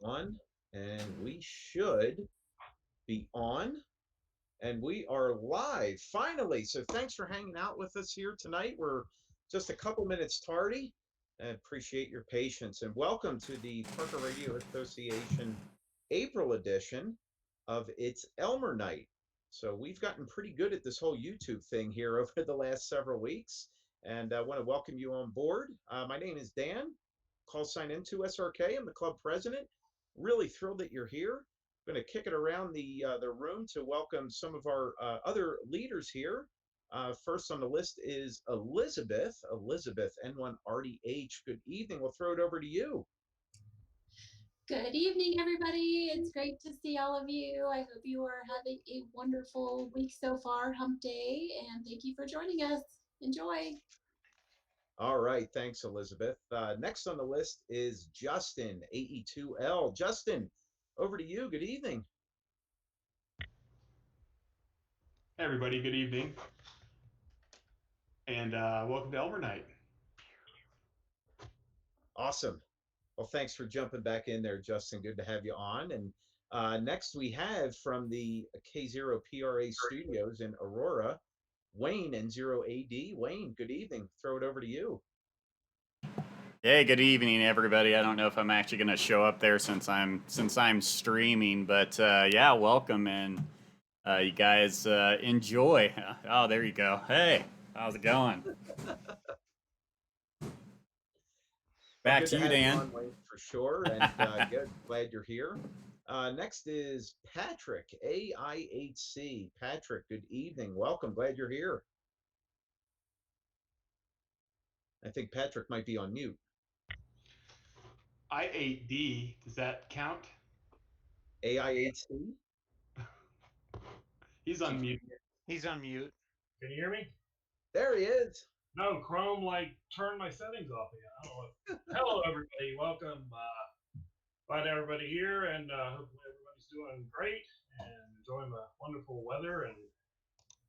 one, and we should be on, and we are live finally. So thanks for hanging out with us here tonight. We're just a couple minutes tardy. I appreciate your patience, and welcome to the Parker Radio Association April edition of its Elmer Night. So we've gotten pretty good at this whole YouTube thing here over the last several weeks, and I want to welcome you on board. My name is Dan, call sign N2SRK. I'm the club president. Really thrilled that you're here. I'm going to kick it around the room to welcome some of our other leaders here. First on the list is Elizabeth. Elizabeth N1RDH. Good evening. We'll throw it over to you. Good evening, everybody. It's great to see all of you. I hope you are having a wonderful week so far, hump day, and thank you for joining us. Enjoy. All right. Thanks, Elizabeth. Next on the list is Justin, AE2L. Justin, over to you. Good evening. Hey everybody, good evening, and welcome to Elmer Night. Awesome. Well, thanks for jumping back in there, Justin. Good to have you on. And next we have from the K0PRA studios in Aurora, Wayne N0AD. Wayne, good evening. Throw it over to you. Hey, good evening, everybody. I don't know if I'm actually going to show up there since I'm streaming, but yeah, welcome, and you guys enjoy. Oh, there you go. Hey, how's it going? Back Good to you, have you Dan. on, Wayne, for sure. And good, glad you're here. Next is Patrick, AIHC. Patrick, good evening. Welcome. Glad you're here. I think Patrick might be on mute. I8D, does that count? AIHC? He's on mute. He's on mute. Can you hear me? There he is. No, Chrome turned my settings off again. I don't know what. Hello, everybody. Welcome. Glad everybody here, and hopefully everybody's doing great and enjoying the wonderful weather. And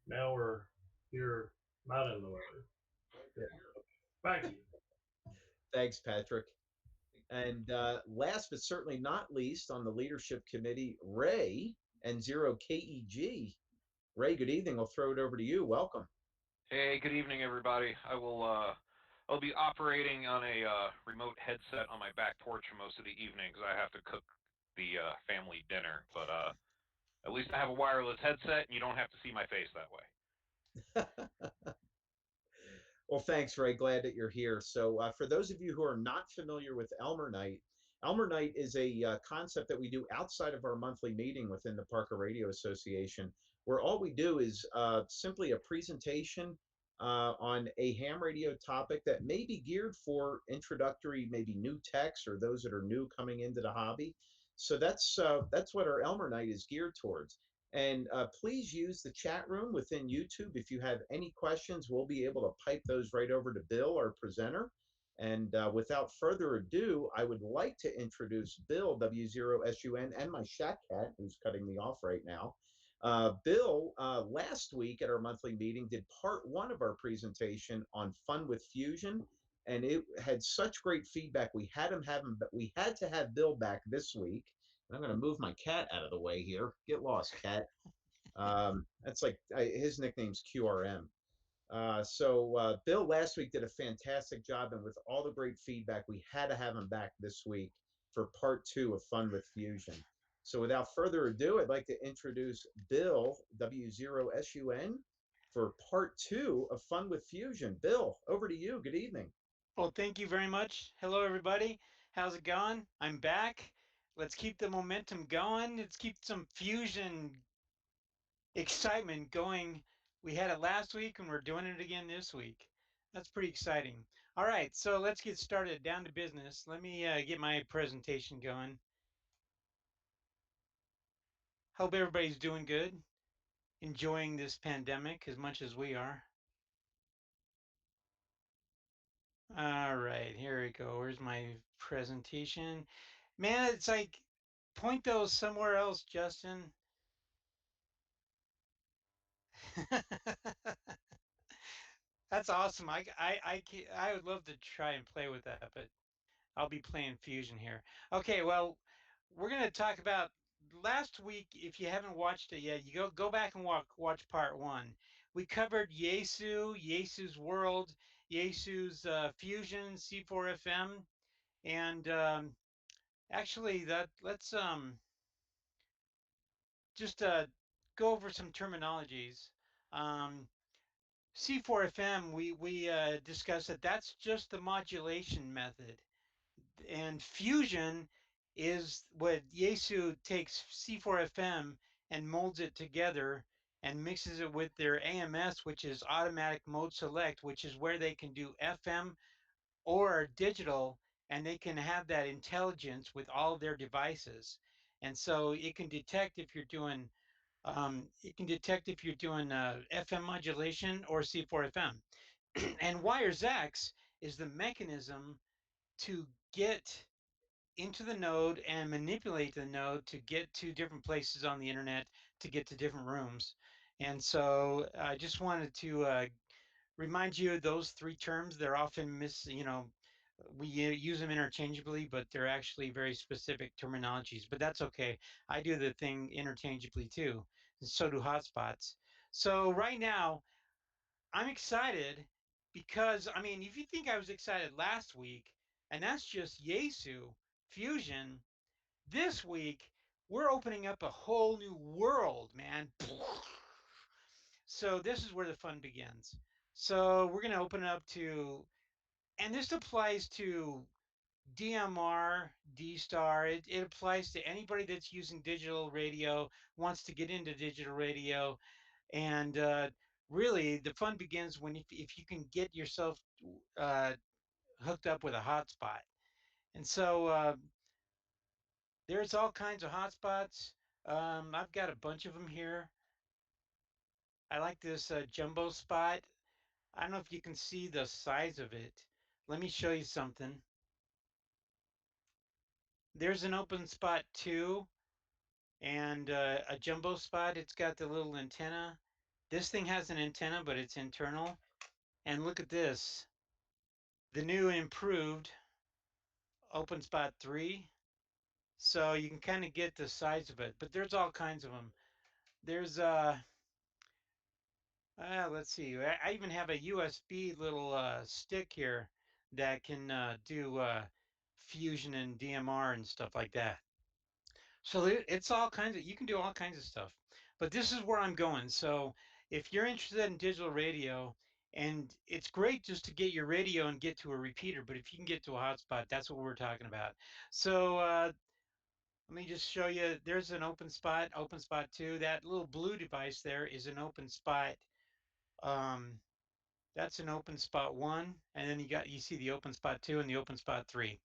now we're here, not in the weather. Yeah. Back to you. Thanks, Patrick. And last but certainly not least on the leadership committee, Ray N0KEG. Ray, good evening. I'll throw it over to you. Welcome. Hey, good evening, everybody. I'll be operating on a remote headset on my back porch for most of the evening because I have to cook the family dinner. But at least I have a wireless headset, and you don't have to see my face that way. Well, thanks, Ray. Glad that you're here. So for those of you who are not familiar with Elmer Night is a concept that we do outside of our monthly meeting within the Parker Radio Association, where all we do is simply a presentation on a ham radio topic that may be geared for introductory, maybe new techs or those that are new coming into the hobby. So that's what our Elmer Night is geared towards. And please use the chat room within YouTube. If you have any questions, we'll be able to pipe those right over to Bill, our presenter. And without further ado, I would like to introduce Bill, W0SUN, and my Shack Cat, who's cutting me off right now. Bill, last week at our monthly meeting, did part one of our presentation on Fun with Fusion, and it had such great feedback. We had to have Bill back this week. I'm going to move my cat out of the way here. Get lost, cat. That's like his nickname's QRM. So Bill last week did a fantastic job, and with all the great feedback, we had to have him back this week for part two of Fun with Fusion. So without further ado, I'd like to introduce Bill, W0SUN, for part two of Fun with Fusion. Bill, over to you. Good evening. Well, thank you very much. Hello, everybody. How's it going? I'm back. Let's keep the momentum going. Let's keep some fusion excitement going. We had it last week and we're doing it again this week. That's pretty exciting. All right, so let's get started. Down to business. Let me get my presentation going. Hope everybody's doing good, enjoying this pandemic as much as we are. All right, here we go. Where's my presentation? Man, it's like, point those somewhere else, Justin. That's awesome. I would love to try and play with that, but I'll be playing Fusion here. Okay, well, we're going to talk about last week. If you haven't watched it yet, you go back and watch part one. We covered Yesu's world, Yesu's fusion, C4FM, and actually that let's just go over some terminologies. Um, C4FM, we discussed that that's just the modulation method, and fusion is what Yesu takes C4FM and molds it together and mixes it with their AMS, which is automatic mode select, which is where they can do FM or digital, and they can have that intelligence with all of their devices. And so it can detect if you're doing FM modulation or C4FM. And wires X is the mechanism to get into the node and manipulate the node to get to different places on the internet, to get to different rooms. And so I just wanted to remind you of those three terms. They're often we use them interchangeably, but they're actually very specific terminologies. But that's okay. I do the thing interchangeably too, and so do hotspots. So right now, I'm excited because, I mean, if you think I was excited last week, and that's just Yesu Fusion, this week we're opening up a whole new world, man. So this is where the fun begins. So we're going to open it up to, and this applies to DMR, D-Star. It applies to anybody that's using digital radio, wants to get into digital radio, and really the fun begins when if you can get yourself uh, hooked up with a hotspot. And so there's all kinds of hotspots. I've got a bunch of them here. I like this jumbo spot. I don't know if you can see the size of it. Let me show you something. There's an open spot 2 and a jumbo spot. It's got the little antenna. This thing has an antenna, but it's internal. And look at this, the new improved open spot 3. So you can kind of get the size of it, but there's all kinds of them. There's let's see, I even have a USB little stick here that can do fusion and DMR and stuff like that. So it's all kinds of, you can do all kinds of stuff. But this is where I'm going. So if you're interested in digital radio, and it's great just to get your radio and get to a repeater, but if you can get to a hotspot, that's what we're talking about. So let me just show you. There's an open spot 2. That little blue device there is an open spot. Um, that's an open spot 1, and then you see the open spot 2 and the open spot 3.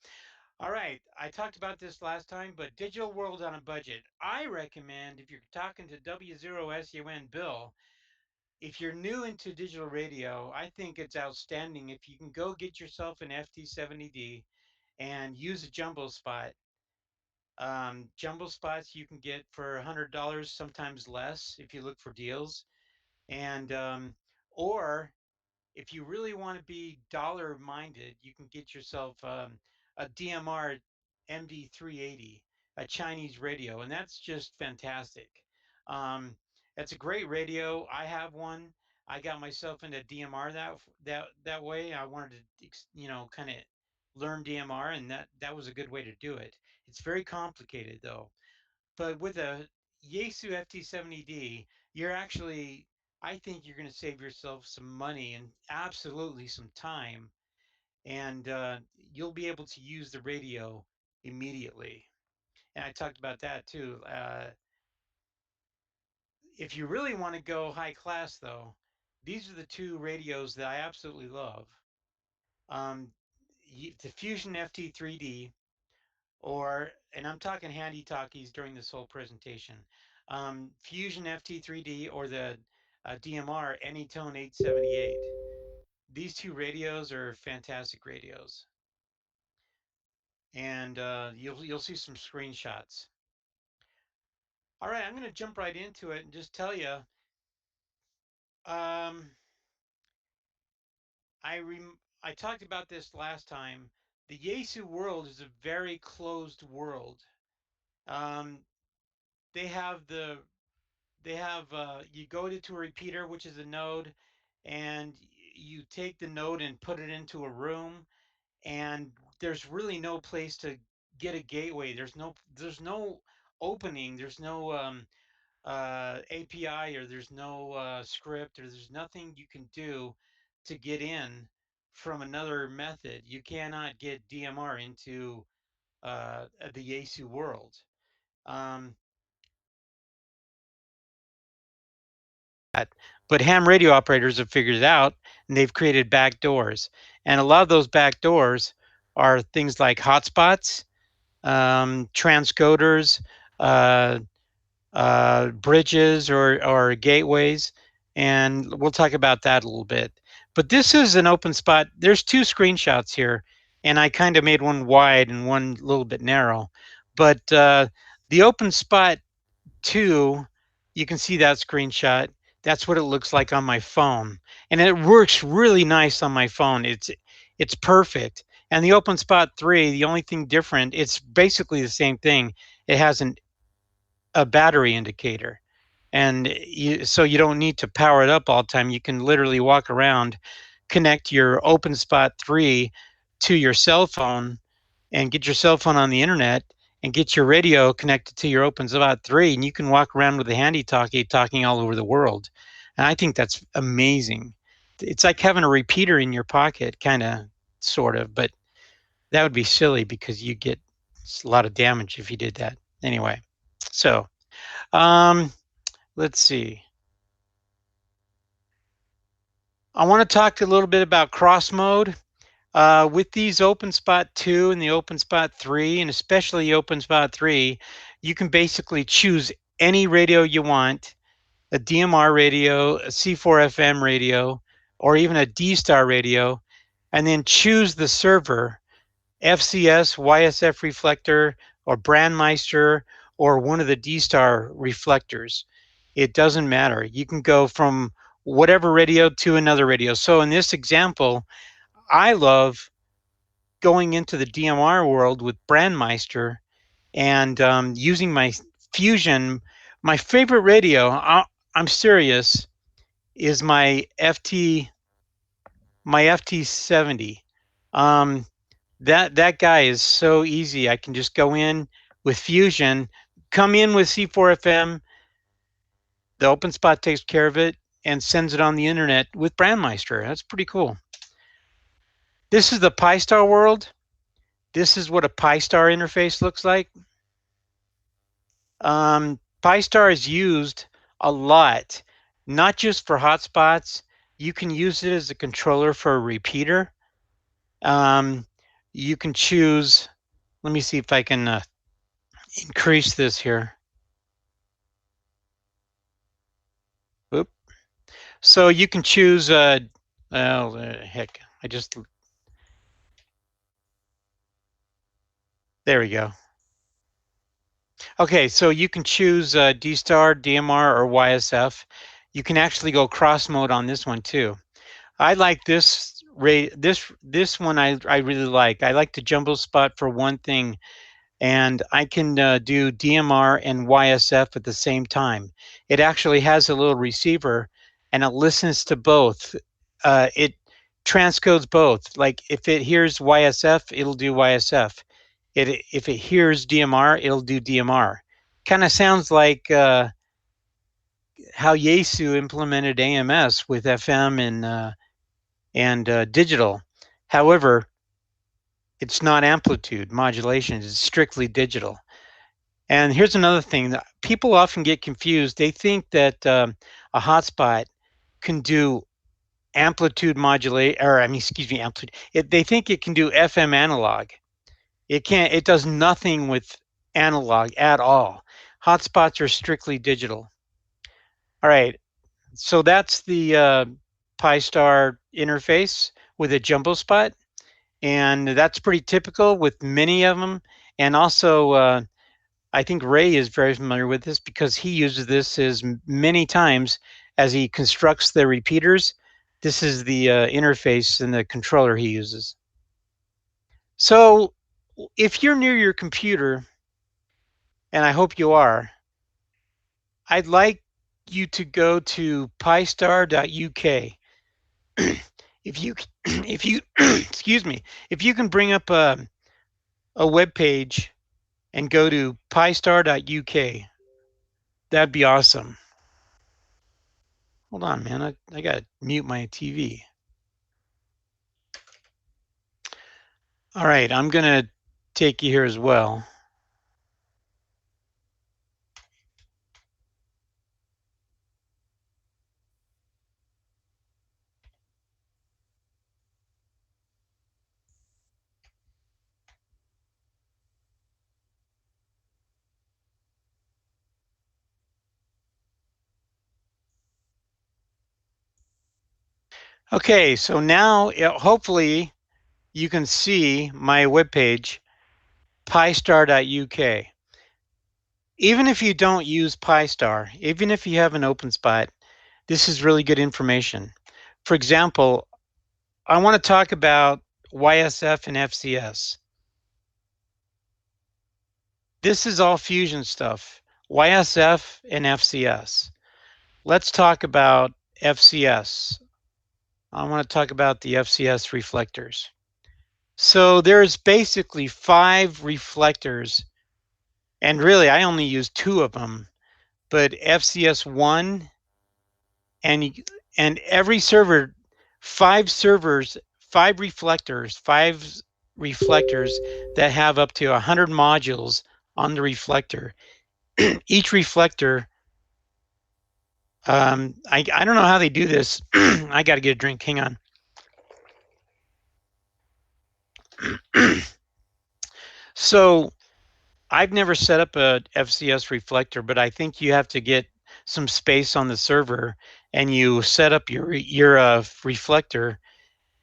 All right, I talked about this last time, but digital world on a budget. I recommend, if you're talking to W0SUN Bill, if you're new into digital radio, I think it's outstanding if you can go get yourself an FT70D and use a jumbo spot. Jumbo spots you can get for $100, sometimes less if you look for deals. And or if you really want to be dollar minded, you can get yourself a DMR MD380, a Chinese radio, and that's just fantastic. It's a great radio. I have one. I got myself into DMR that way. I wanted to, kind of learn DMR, and that was a good way to do it. It's very complicated though. But with a Yaesu FT70D, you're actually, I think you're going to save yourself some money and absolutely some time, and you'll be able to use the radio immediately. And I talked about that too. If you really want to go high class, though, these are the two radios that I absolutely love. The Fusion FT3D, and I'm talking handy talkies during this whole presentation, Fusion FT3D or the DMR Anytone 878. These two radios are fantastic radios, and you'll see some screenshots. All right, I'm going to jump right into it and just tell you. I talked about this last time. The Yaesu world is a very closed world. They have you go to a repeater, which is a node, and you take the node and put it into a room, and there's really no place to get a gateway. There's no opening. There's no API, or there's no script, or there's nothing you can do to get in from another method. You cannot get DMR into the Yaesu world. Um, but ham radio operators have figured it out, and they've created back doors. And a lot of those back doors are things like hotspots, transcoders, uh, bridges, or gateways, and we'll talk about that a little bit. But this is an open spot. There's two screenshots here, and I kind of made one wide and one a little bit narrow. But the open spot 2, you can see that screenshot. That's what it looks like on my phone, and it works really nice on my phone. It's perfect. And the open spot 3, the only thing different, it's basically the same thing. It has a battery indicator, and so you don't need to power it up all the time. You can literally walk around, connect your open spot 3 to your cell phone, and get your cell phone on the internet, and get your radio connected to your open spot 3, and you can walk around with a handy talkie talking all over the world. And I think that's amazing. It's like having a repeater in your pocket, kind of, sort of, but that would be silly because you get a lot of damage if you did that. Anyway, so let's see. I want to talk a little bit about cross mode. With these OpenSpot 2 and the OpenSpot 3, and especially OpenSpot 3, you can basically choose any radio you want, a DMR radio, a C4FM radio, or even a D-Star radio, and then choose the server, FCS, YSF reflector, or Brandmeister, or one of the D-Star reflectors. It doesn't matter. You can go from whatever radio to another radio. So in this example, I love going into the DMR world with Brandmeister and using my Fusion. My favorite radio, I'm serious, is my FT70. That guy is so easy. I can just go in with Fusion, come in with C4FM. The OpenSpot takes care of it and sends it on the internet with Brandmeister. That's pretty cool. This is the PiStar world. This is what a PiStar interface looks like. PiStar is used a lot, not just for hotspots. You can use it as a controller for a repeater. You can choose, let me see if I can increase this here. Oop. So you can choose, heck, there we go. Okay, so you can choose D-Star, DMR, or YSF. You can actually go cross mode on this one too. I like this one. I really like. I like the jumbo spot for one thing, and I can do DMR and YSF at the same time. It actually has a little receiver, and it listens to both. It transcodes both. Like if it hears YSF, it'll do YSF. If it hears DMR, it'll do DMR. Kind of sounds like how Yaesu implemented AMS with FM and digital. However, it's not amplitude modulation. It's strictly digital. And here's another thing that people often get confused. They think that a hotspot can do amplitude modulate, or I mean, excuse me, amplitude. They think it can do FM analog. It can't. It does nothing with analog at all. Hotspots are strictly digital. All right. So that's the PiStar interface with a jumbo spot. And that's pretty typical with many of them. And also, I think Ray is very familiar with this because he uses this as many times as he constructs the repeaters. This is the interface and the controller he uses. So if you're near your computer and I hope you are, I'd like you to go to PiStar.uk. If you if you excuse me, if you can bring up a web page and go to PiStar.uk, that'd be awesome. Hold on, man. I gotta mute my TV. All right, I'm gonna take you here as well. Okay, so now hopefully you can see my webpage, PiStar.uk. Even if you don't use PiStar, even if you have an open spot, this is really good information. For example, I want to talk about YSF and FCS. This is all fusion stuff, YSF and FCS. Let's talk about FCS. I want to talk about the FCS reflectors. So there's basically 5 reflectors, and really I only use 2 of them, but FCS1 and every server, 5 servers, 5 reflectors that have up to 100 modules on the reflector. Each reflector, I don't know how they do this. I got to get a drink. Hang on. So I've never set up a FCS reflector, but I think you have to get some space on the server, and you set up your reflector,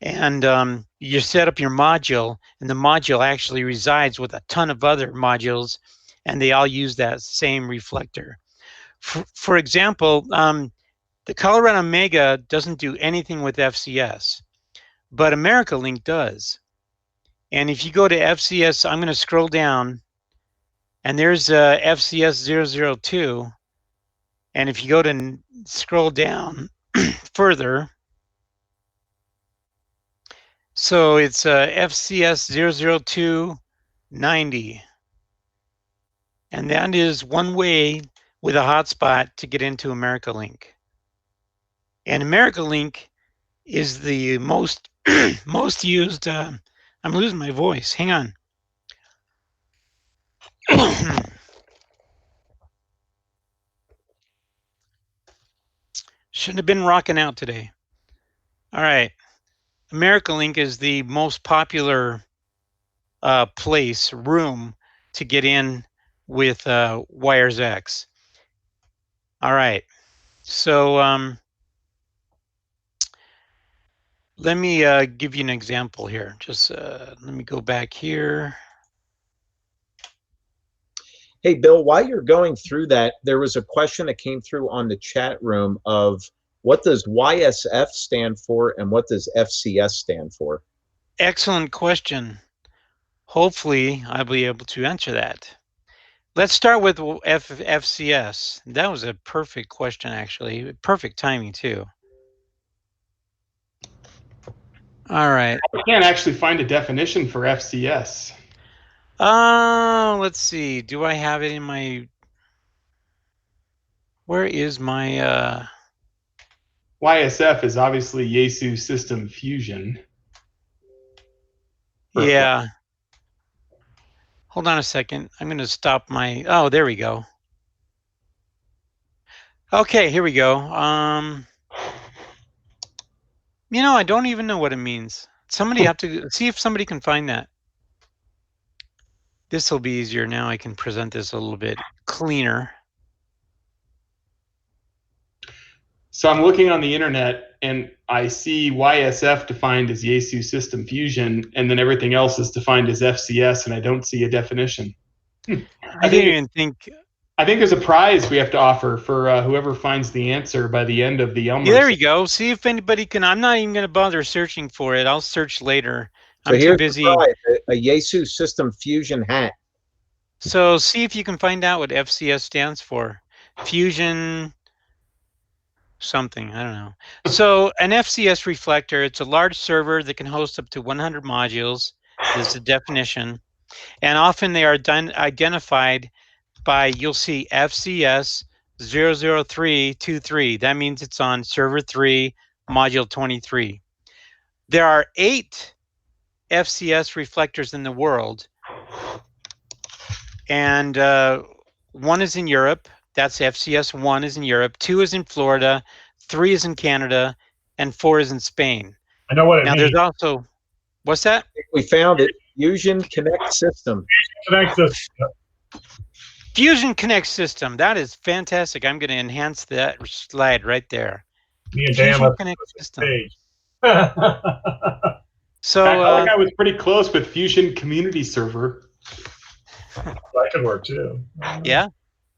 and you set up your module, and the module actually resides with a ton of other modules, and they all use that same reflector. For example, the Colorado Mega doesn't do anything with FCS, but America Link does. And if you go to FCS, I'm going to scroll down, and there's FCS 002. And if you go to scroll down further, so it's FCS 00290. And that is one way with a hotspot to get into America Link. And America Link is the most most used. I'm losing my voice. Hang on. Shouldn't have been rocking out today. All right. America Link is the most popular room to get in with Wires X. All right. So let me give you an example here. Just let me go back here. Hey, Bill, while you're going through that, there was a question that came through on the chat room of what does YSF stand for and what does FCS stand for? Excellent question. Hopefully, I'll be able to answer that. Let's start with FCS. That was a perfect question, actually. Perfect timing, too. All right. I can't actually find a definition for FCS. Let's see. Do I have it in my... Where is my... YSF is obviously Yaesu System Fusion. Yeah. Hold on a second. I'm going to stop my... Oh, there we go. Okay, here we go. You know, I don't even know what it means. Somebody have to see if somebody can find that. This will be easier now. I can present this a little bit cleaner. So I'm looking on the internet and I see YSF defined as Yaesu System Fusion, and then everything else is defined as FCS, and I don't see a definition. I didn't even think. I think there's a prize we have to offer for whoever finds the answer by the end of the Elmers. Yeah, there you go. See if anybody can. I'm not even going to bother searching for it. I'll search later. So I'm too busy. A Yaesu System Fusion hat. So see if you can find out what FCS stands for. Fusion something, I don't know. So an FCS reflector, it's a large server that can host up to 100 modules. This is the definition. And often they are identified by, you'll see FCS 00323. That means it's on server 3, module 23. There are 8 FCS reflectors in the world, and one is in Europe. That's FCS 1 is in Europe, 2 is in Florida, 3 is in Canada, and 4 is in Spain. I know what it Now means. there's also, what's that? We found it. Fusion Connect System. Connect this. Fusion Connect system. That is fantastic. I'm going to enhance that slide right there. Me and Dan Fusion left Connect the system. page. So I felt like I was pretty close with Fusion Community Server. That could work too. yeah.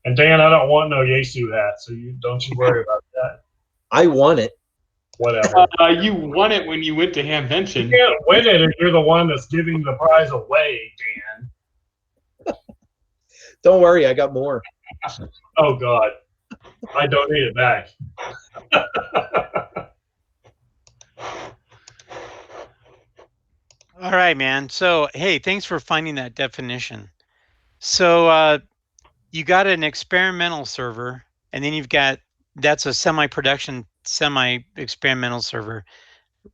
And Dan, I don't want no Yesu hat, so don't you worry about that. I won it. Whatever. You won it when you went to You Hamvention. can't win it if you're the one that's giving the prize away, Dan. Don't worry, I got more. Oh God, I donate it back. All right, man. So, hey, thanks for finding that definition. So, you got an experimental server, and then you've got, that's a semi-production, semi-experimental server.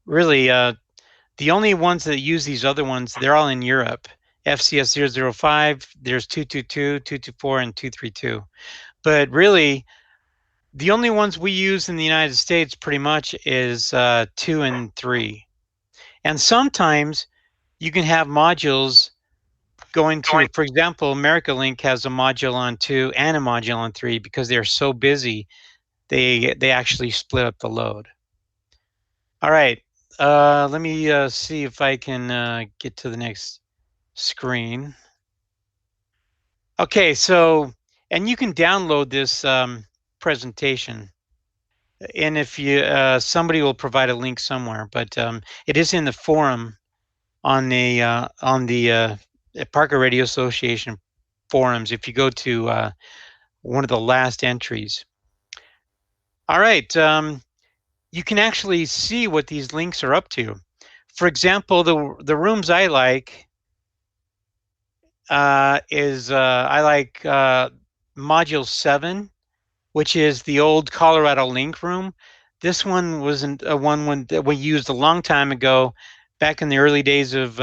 Really, the only ones that use these other ones, they're all in Europe. FCS 005, there's 222, 224, and 232. But really, the only ones we use in the United States pretty much is 2 and 3. And sometimes you can have modules going to, for example, America Link has a module on 2 and a module on 3 because they're so busy, they actually split up the load. All right, let me see if I can get to the next screen. Okay, so, and you can download this presentation. And if you, somebody will provide a link somewhere, but it is in the forum on the Parker Radio Association forums. If you go to one of the last entries. All right, you can actually see what these links are up to. For example, the rooms I like is I like module 7, which is the old Colorado Link room. This one wasn't a one that we used a long time ago, back in the early days of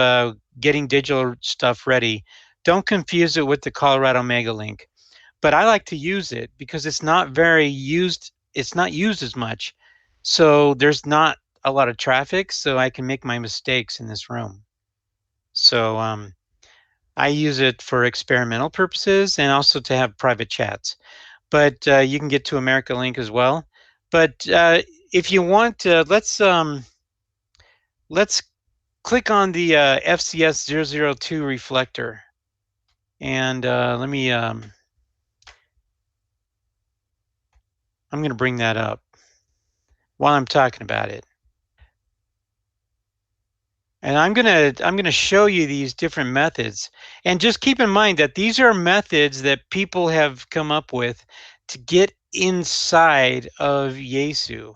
getting digital stuff ready. Don't confuse it with the Colorado Megalink. But I like to use it because it's not very used. It's not used as much. So there's not a lot of traffic, so I can make my mistakes in this room. So I use it for experimental purposes and also to have private chats. But you can get to America Link as well. But if you want, let's click on the FCS 002 reflector, and let me. I'm going to bring that up while I'm talking about it. And I'm gonna show you these different methods. And just keep in mind that these are methods that people have come up with to get inside of Yaesu.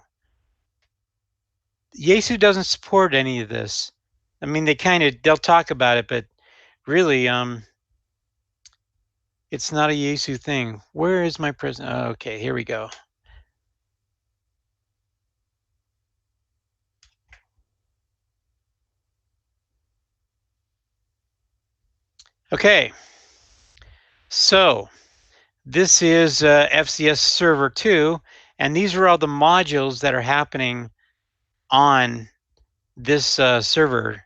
Yaesu doesn't support any of this. I mean, they'll talk about it, but really, it's not a Yaesu thing. Where is my present? Oh, okay, here we go. Okay, so this is FCS Server 2, and these are all the modules that are happening on this server.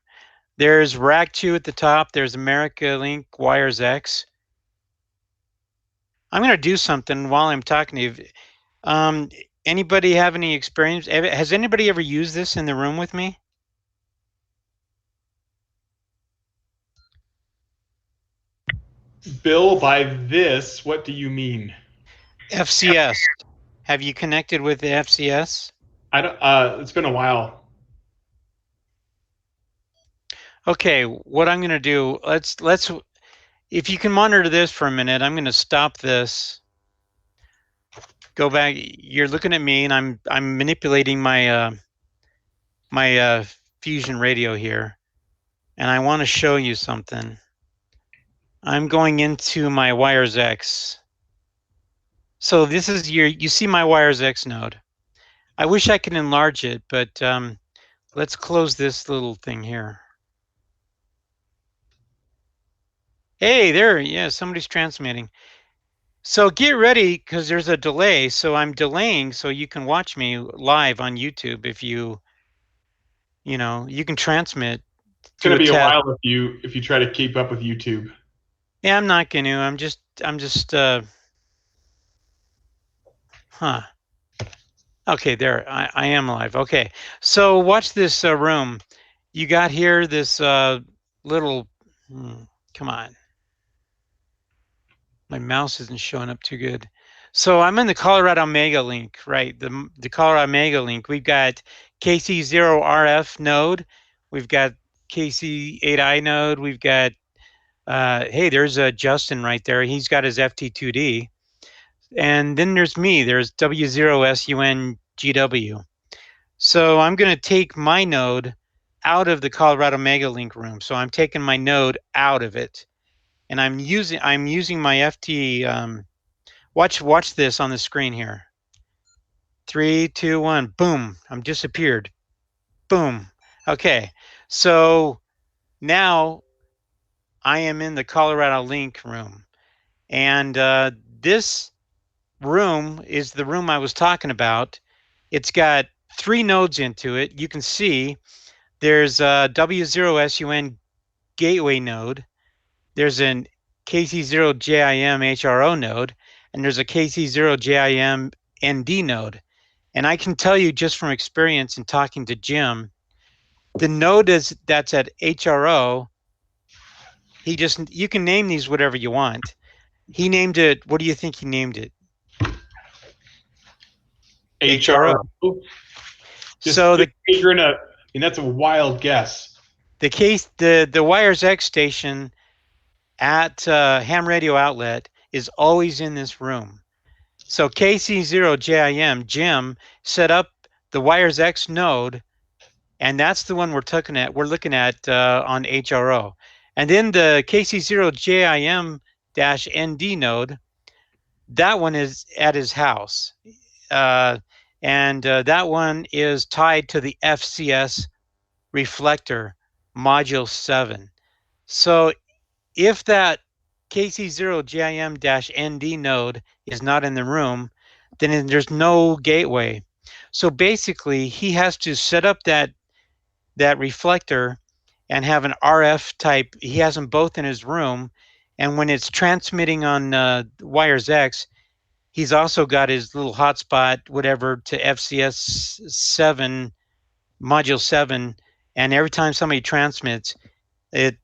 There's Rack 2 at the top. There's America Link Wires X. I'm going to do something while I'm talking to you. Anybody have any experience? Has anybody ever used this in the room with me? Bill, by this, what do you mean? FCS. Have you connected with the FCS? I don't. It's been a while. Okay, what I'm going to do, let's if you can monitor this for a minute, I'm going to stop this. Go back. You're looking at me, and I'm manipulating my fusion radio here, and I want to show you something. I'm going into my wires X. So this is you see my wires X node. I wish I could enlarge it, but let's close this little thing here. Hey, there, yeah, somebody's transmitting. So get ready, because there's a delay. So I'm delaying so you can watch me live on YouTube if you know, you can transmit It's going to to a be a test. while if you try to keep up with YouTube. Yeah, I'm not going to. I'm just huh. Okay, there, I am live. Okay, so watch this room. You got here this little, come on. My mouse isn't showing up too good. So I'm in the Colorado Mega Link, right? The Colorado Mega Link. We've got KC0RF node. We've got KC8I node. We've got, hey, there's Justin right there. He's got his FT2D. And then there's me. There's W0SUNGW. So I'm going to take my node out of the Colorado Mega Link room. So I'm taking my node out of it. And I'm using my FT. Watch this on the screen here. 3, 2, 1. Boom! I'm disappeared. Boom. Okay. So now I am in the Colorado Link room, and this room is the room I was talking about. It's got 3 nodes into it. You can see there's a W0SUN gateway node. There's an KC0JIM HRO node, and there's a KC0JIM ND node. And I can tell you just from experience in talking to Jim, the node that's at HRO, you can name these whatever you want. He named it, what do you think he named it? HRO. So that's a wild guess. The Wires X station at ham radio outlet is always in this room. So KC0JIM, Jim, set up the Wires X node, and that's the one we're looking at. We're looking at on HRO. And then the KC0JIM-ND node, that one is at his house. And that one is tied to the FCS reflector module 7. So if that KC0JIM-ND node is not in the room, then there's no gateway. So basically, he has to set up that reflector and have an RF type. He has them both in his room, and when it's transmitting on wires X, he's also got his little hotspot, whatever, to FCS 7, module 7, and every time somebody transmits, it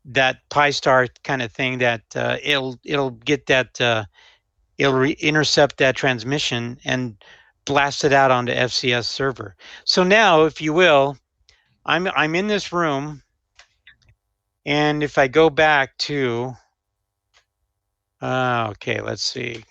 that PiStar kind of thing, that it'll get that it'll intercept that transmission and blast it out onto FCS server. So now, if you will, I'm in this room, and if I go back to okay, let's see.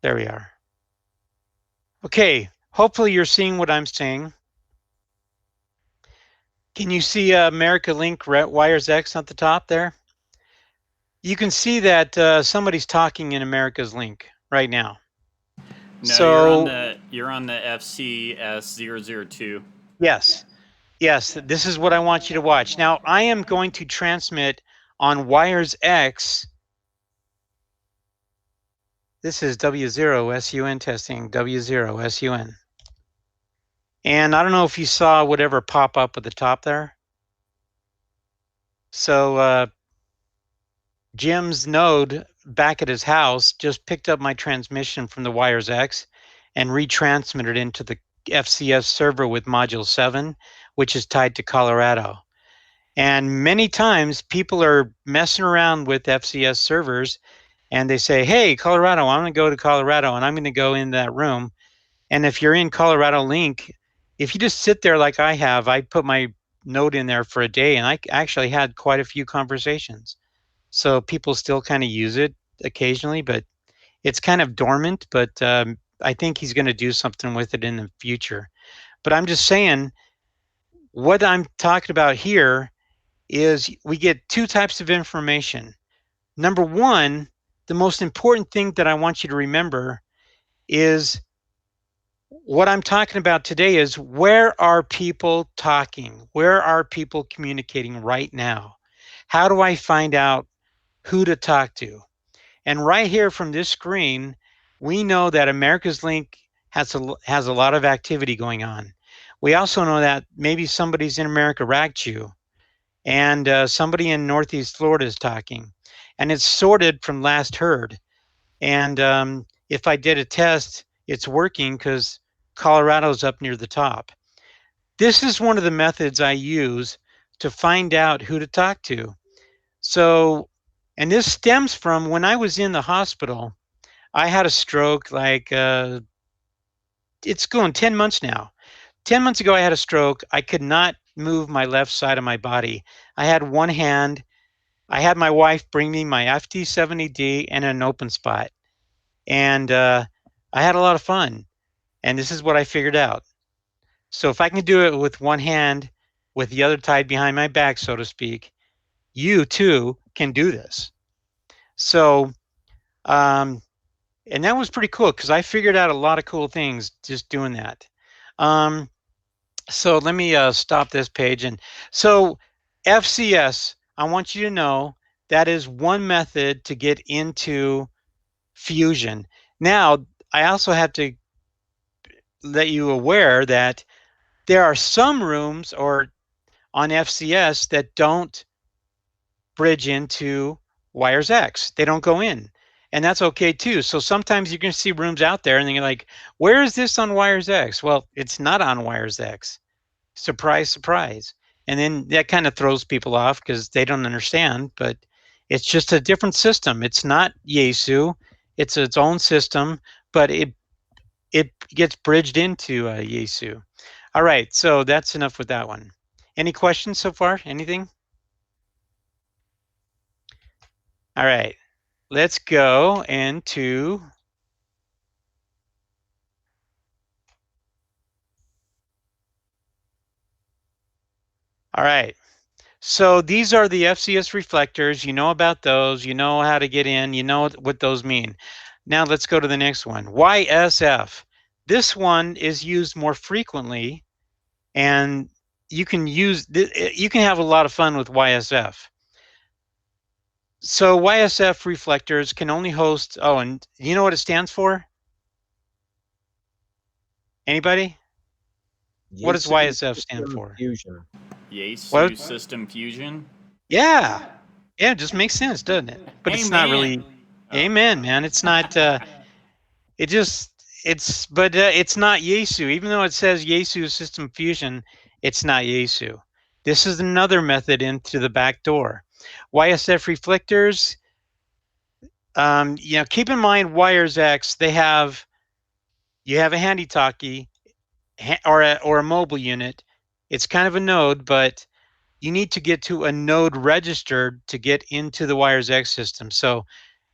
There we are. Okay, hopefully you're seeing what I'm saying. Can you see America Link Wires X at the top there? You can see that somebody's talking in America's Link right now. No, so you're on the FCS002. Yes, this is what I want you to watch. Now I am going to transmit on Wires X. This is W0SUN testing, W0SUN. And I don't know if you saw whatever pop up at the top there. So Jim's node back at his house just picked up my transmission from the Wires X and retransmitted into the FCS server with module 7, which is tied to Colorado. And many times people are messing around with FCS servers and they say, hey, Colorado, I'm going to go to Colorado, and I'm going to go in that room. And if you're in Colorado Link, if you just sit there like I have, I put my note in there for a day, and I actually had quite a few conversations. So people still kind of use it occasionally, but it's kind of dormant. But I think he's going to do something with it in the future. But I'm just saying, what I'm talking about here is we get two types of information. Number one, the most important thing that I want you to remember is what I'm talking about today is where are people talking? Where are people communicating right now? How do I find out who to talk to? And right here from this screen, we know that America's Link has a lot of activity going on. We also know that maybe somebody's in America ragged you, and somebody in Northeast Florida is talking. And it's sorted from last heard. And if I did a test, it's working because Colorado's up near the top. This is one of the methods I use to find out who to talk to. So, and this stems from when I was in the hospital. I had a stroke like, it's going 10 months now. 10 months ago, I had a stroke. I could not move my left side of my body. I had one hand. I had my wife bring me my FT70D and an open spot. And I had a lot of fun. And this is what I figured out. So if I can do it with one hand, with the other tied behind my back, so to speak, you too can do this. So, and that was pretty cool because I figured out a lot of cool things just doing that. So let me stop this page. And so FCS, I want you to know that is one method to get into Fusion. Now, I also have to let you aware that there are some rooms or on FCS that don't bridge into Wires X. They don't go in. And that's okay too. So sometimes you're going to see rooms out there and then you're like, where is this on Wires X? Well, it's not on Wires X. Surprise, surprise. And then that kind of throws people off because they don't understand, but it's just a different system. It's not Yaesu. It's its own system, but it gets bridged into Yaesu. All right, so that's enough with that one. Any questions so far? Anything? All right, let's go into all right. So these are the FCS reflectors. You know about those. You know how to get in. You know what those mean. Now let's go to the next one. YSF. This one is used more frequently, and you can have a lot of fun with YSF. So YSF reflectors can only host, oh, and you know what it stands for? Anybody? What does YSF stand for? Fusion. Yaesu System Fusion. Yeah. Yeah, it just makes sense, doesn't it? But Amen. It's not really. Amen, man. It's not. It's not Yaesu. Even though it says Yaesu System Fusion, it's not Yaesu. This is another method into the back door. YSF reflectors. Keep in mind Wires X. You have a handy talkie or a mobile unit. It's kind of a node, but you need to get to a node registered to get into the Wires X system. So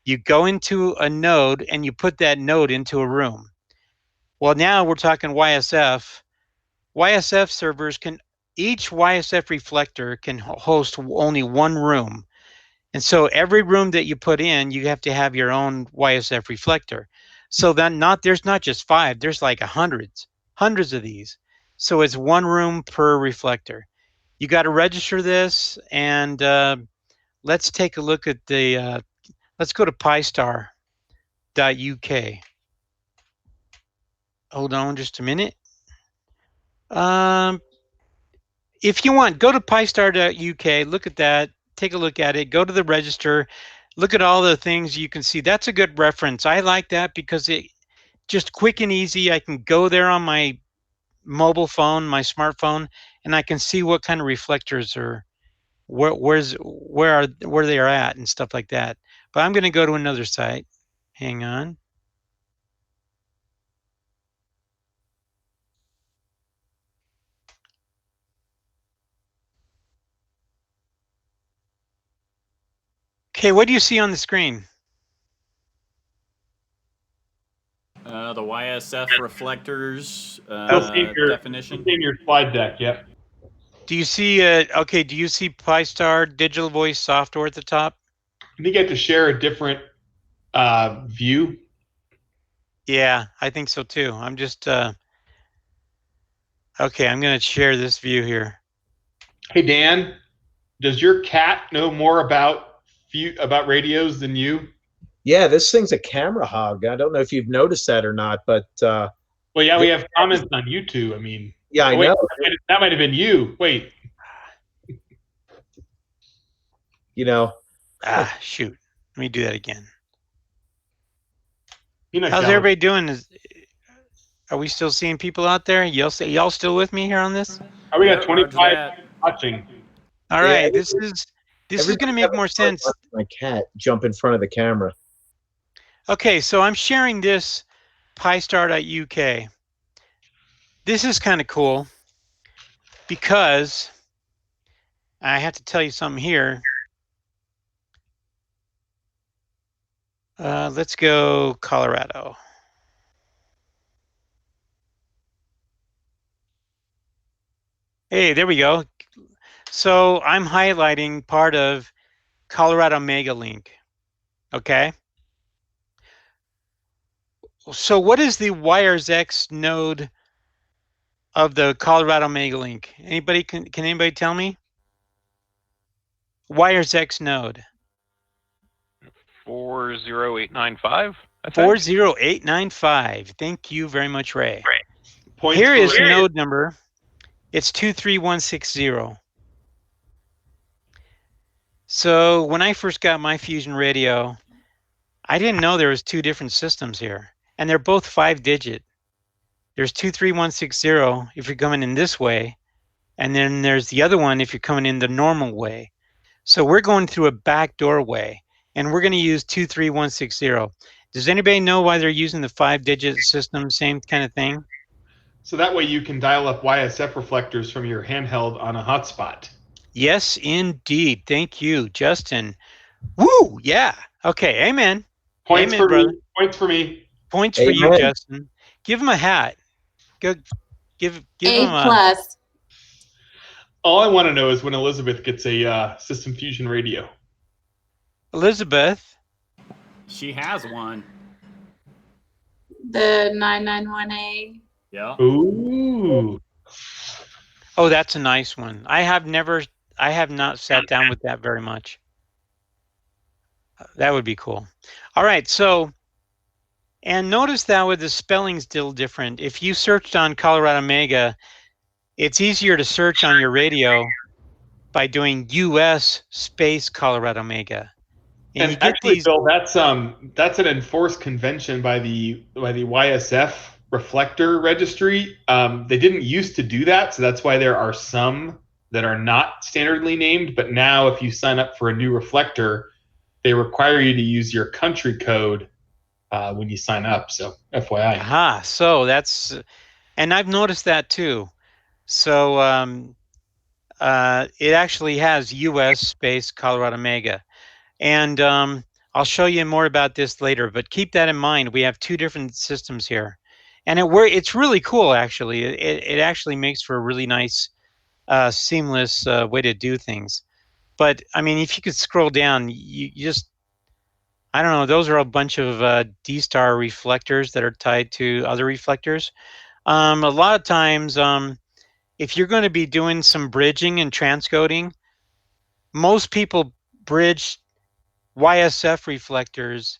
you go into a node and you put that node into a room. Well, now we're talking YSF. YSF servers each YSF reflector can host only one room. And so every room that you put in, you have to have your own YSF reflector. So then there's not just 5, there's like hundreds of these. So it's one room per reflector. You got to register this, and let's take a look at let's go to PiStar UK. Hold on just a minute. If you want, go to PiStar.uk, look at that, take a look at it, go to the register, look at all the things you can see. That's a good reference. I like that because it just quick and easy. I can go there on my mobile phone, my smartphone, and I can see what kind of reflectors are where they are at and stuff like that. But I'm going to go to another site. Hang on. Okay, what do you see on the screen? The YSF reflectors definition. In your slide deck, yep. Do you see, okay, do you see PiStar digital voice software at the top? Do you get to share a different view? Yeah, I think so too. I'm just, okay, I'm going to share this view here. Hey, Dan, does your cat know more about radios than you? Yeah, this thing's a camera hog. I don't know if you've noticed that or not, but well, yeah, we have comments on YouTube. I mean, yeah, I know that might have been you. Wait, you know. Shoot, let me do that again. How's everybody doing? Are we still seeing people out there? Y'all still with me here on this? Oh, we got 25 watching. All right, this is going to make more sense. My cat jump in front of the camera. Okay, so I'm sharing this PiStar.uk. This is kind of cool because I have to tell you something here. Let's go Colorado. Hey, there we go. So I'm highlighting part of Colorado Mega Link. Okay. So what is the WiresX node of the Colorado Mega Link? Anybody can anybody tell me? WiresX node. 40895. 40895. Thank you very much, Ray. Points Here is Ray. node number. It's 23160. So when I first got my Fusion radio, I didn't know there was two different systems here, and they're both 5-digit. There's 23160 if you're coming in this way, and then there's the other one if you're coming in the normal way. So we're going through a back doorway, and we're going to use 23160. Does anybody know why they're using the 5-digit system, same kind of thing? So that way you can dial up YSF reflectors from your handheld on a hotspot. Yes, indeed. Thank you, Justin. Woo! Yeah. Okay. Amen. Points amen, for brother. me. Points for me. Points for you, Justin. Give him a hat. Go. Give him A+. All I want to know is when Elizabeth gets a System Fusion radio. Elizabeth. She has one. The 991A. Yeah. Ooh. Oh, that's a nice one. I have not sat down with that very much. That would be cool. All right, so, and notice that with the spelling still different. If you searched on Colorado Mega, it's easier to search on your radio by doing US space Colorado Mega. And you get actually, these. Bill, that's an enforced convention by the YSF reflector registry. They didn't used to do that, so that's why there are some that are not standardly named. But now, if you sign up for a new reflector, they require you to use your country code when you sign up. So, FYI. Aha, so that's, and I've noticed that too. So it actually has US space Colorado Mega. And I'll show you more about this later, but keep that in mind. We have two different systems here. And it's really cool, actually. It actually makes for a really nice, seamless way to do things. But, I mean, if you could scroll down, you just, I don't know, those are a bunch of D-Star reflectors that are tied to other reflectors. A lot of times, if you're going to be doing some bridging and transcoding, most people bridge YSF reflectors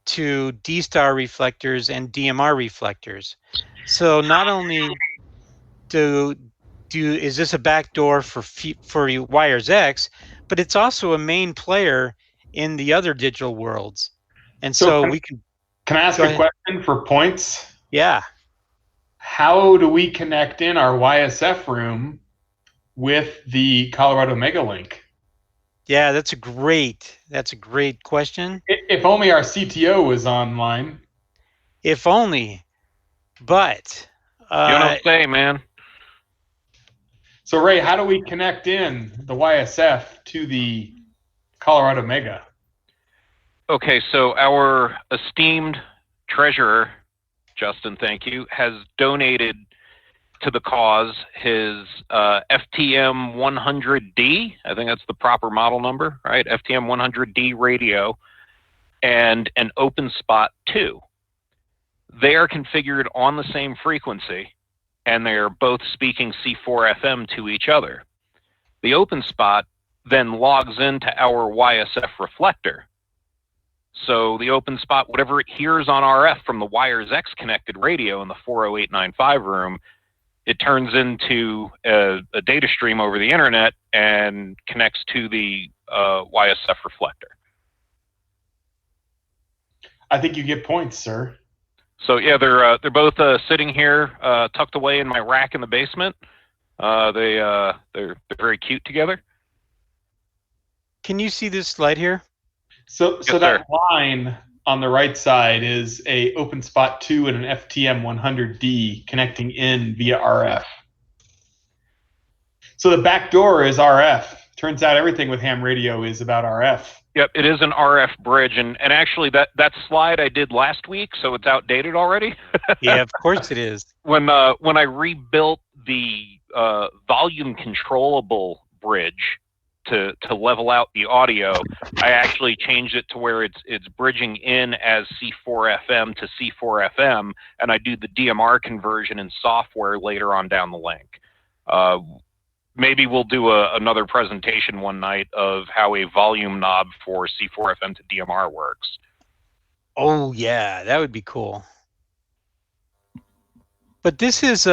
to D-Star reflectors and DMR reflectors. So not only is this a backdoor for WiresX, but it's also a main player in the other digital worlds. And so we can. Can I ask a question for points? Yeah. How do we connect in our YSF room with the Colorado Mega Link? Yeah, that's a great question. If only our CTO was online. If only, but You don't say, man. So Ray, how do we connect in the YSF to the Colorado Mega? Okay, so our esteemed treasurer, Justin, thank you, has donated to the cause his FTM 100D. I think that's the proper model number, right? FTM 100D radio and an open spot 2. They are configured on the same frequency, and they are both speaking C4 FM to each other. The open spot then logs into our YSF reflector. So the open spot, whatever it hears on RF from the Wires X connected radio in the 40895 room, it turns into a data stream over the internet and connects to the YSF reflector. I think you get points, sir. So yeah, they're both sitting here tucked away in my rack in the basement. They're very cute together. can you see this slide here? So Yes, that sir. line on the right side is a open spot 2 and an FTM 100D connecting in via RF. So the back door is RF. Turns out everything with ham radio is about RF. Yep, it is an RF bridge, and actually that slide I did last week, so it's outdated already. Yeah, of course it is. When I rebuilt the volume controllable bridge to level out the audio, I actually changed it to where it's bridging in as C4 FM to C4 FM, and I do the DMR conversion in software later on down the link. Maybe we'll do another presentation one night of how a volume knob for C4 FM to DMR works. Oh yeah, that would be cool. But this is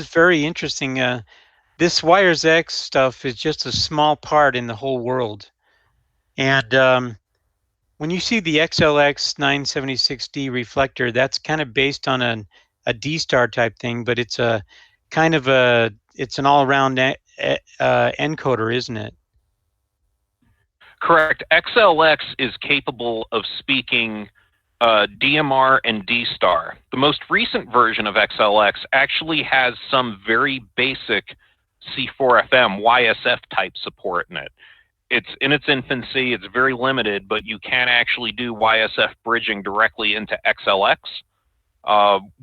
very interesting. This Wires X stuff is just a small part in the whole world. And when you see the XLX 976D reflector, that's kind of based on a D-Star type thing, but it's a kind of it's an all-around encoder, isn't it? Correct. XLX is capable of speaking DMR and D-Star. The most recent version of XLX actually has some very basic C4 FM YSF type support in it. It's in its infancy, it's very limited, but you can actually do YSF bridging directly into XLX.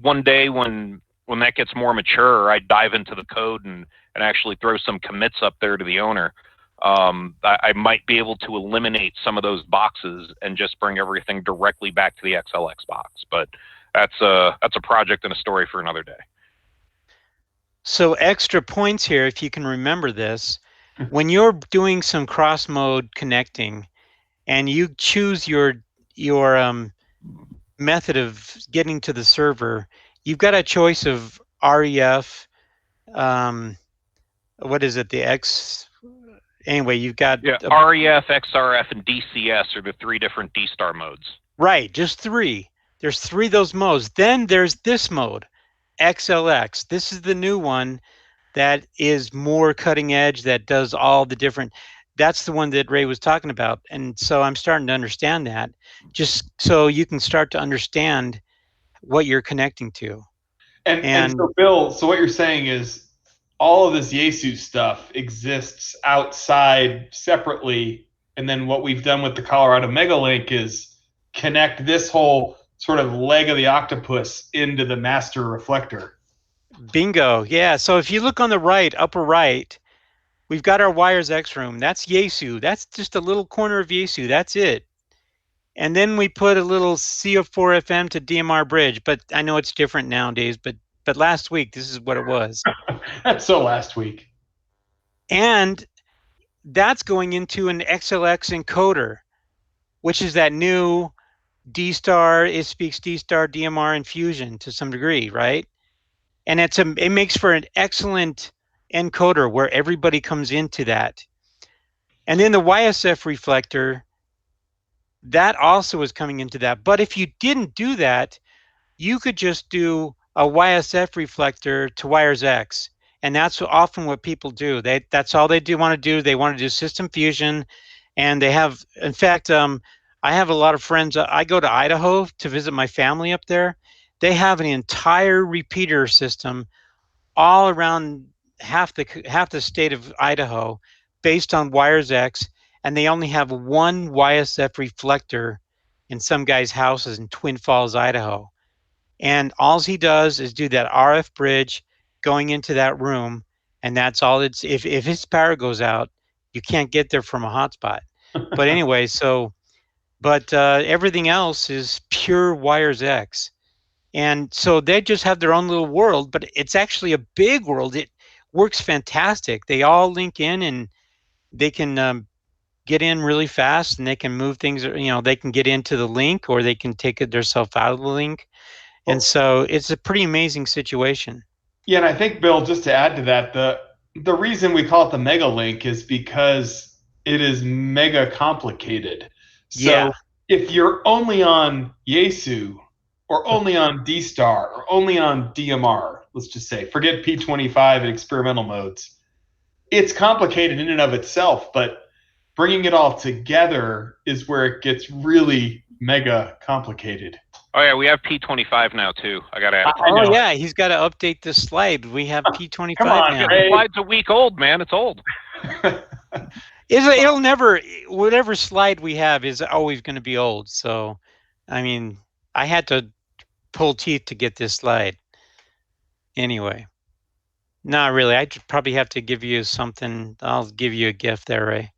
One day when that gets more mature, I dive into the code and actually throw some commits up there to the owner. I might be able to eliminate some of those boxes and just bring everything directly back to the XLX box. But that's a project and a story for another day. So extra points here, if you can remember this, when you're doing some cross mode connecting and you choose your method of getting to the server, you've got a choice of REF, what is it, the X, anyway, you've got REF, XRF, and DCS are the 3 different D-Star modes. Right, just 3. There's 3 of those modes. Then there's this mode, XLX. This is the new one that is more cutting edge, that does all the different, that's the one that Ray was talking about. And so I'm starting to understand that, just so you can start to understand what you're connecting to. And so Bill, so what you're saying is all of this Yaesu stuff exists outside separately, and then what we've done with the Colorado Megalink is connect this whole sort of leg of the octopus into the master reflector. Bingo. Yeah. So if you look on the right, upper right, we've got our Wires X room. That's Yaesu. That's just a little corner of Yaesu. That's it. And then we put a little CO4 FM to DMR bridge, but I know it's different nowadays, but last week, this is what it was. That's so last week. And that's going into an XLX encoder, which is that new D-Star, it speaks D-Star, DMR infusion to some degree, right? And it makes for an excellent encoder where everybody comes into that. And then the YSF reflector, that also is coming into that. But if you didn't do that, you could just do a YSF reflector to Wires X, And that's often what people do. That's all they do want to do. They want to do system fusion, and they have, in fact, I have a lot of friends. I go to Idaho to visit my family up there. They have an entire repeater system all around half the state of Idaho, based on wires X, and they only have one YSF reflector in some guy's houses in Twin Falls, Idaho. And all he does is do that RF bridge going into that room, and that's all. It's if his power goes out, you can't get there from a hotspot. But anyway, but everything else is pure wires X. And so they just have their own little world, but it's actually a big world. It works fantastic. They all link in, and they can get in really fast, and they can move things. They can get into the link, or they can take it themselves out of the link. And so it's a pretty amazing situation. Yeah, and I think, Bill, just to add to that, the reason we call it the mega link is because it is mega complicated. So Yeah. if you're only on Yaesu or only on D-Star or only on DMR, let's just say, forget P25 and experimental modes, it's complicated in and of itself, but bringing it all together is where it gets really mega complicated. Oh yeah, we have P25 now too. I gotta add. Oh yeah, he's got to update this slide. We have P25 Come on, now. Ray. The slide's a week old, man. It's old. It'll never, whatever slide we have is always going to be old. So, I mean, I had to pull teeth to get this slide. Anyway, not really. I probably have to give you something. I'll give you a gift there, Ray.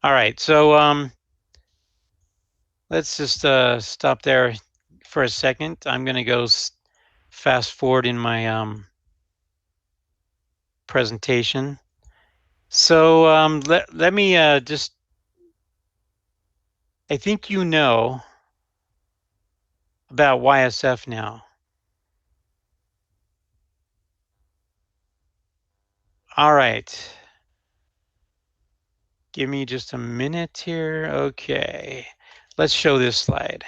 All right, so let's just stop there for a second. I'm going to go fast forward in my presentation. So let me just, I think you know about YSF now. All right. Give me just a minute here. Okay. Let's show this slide.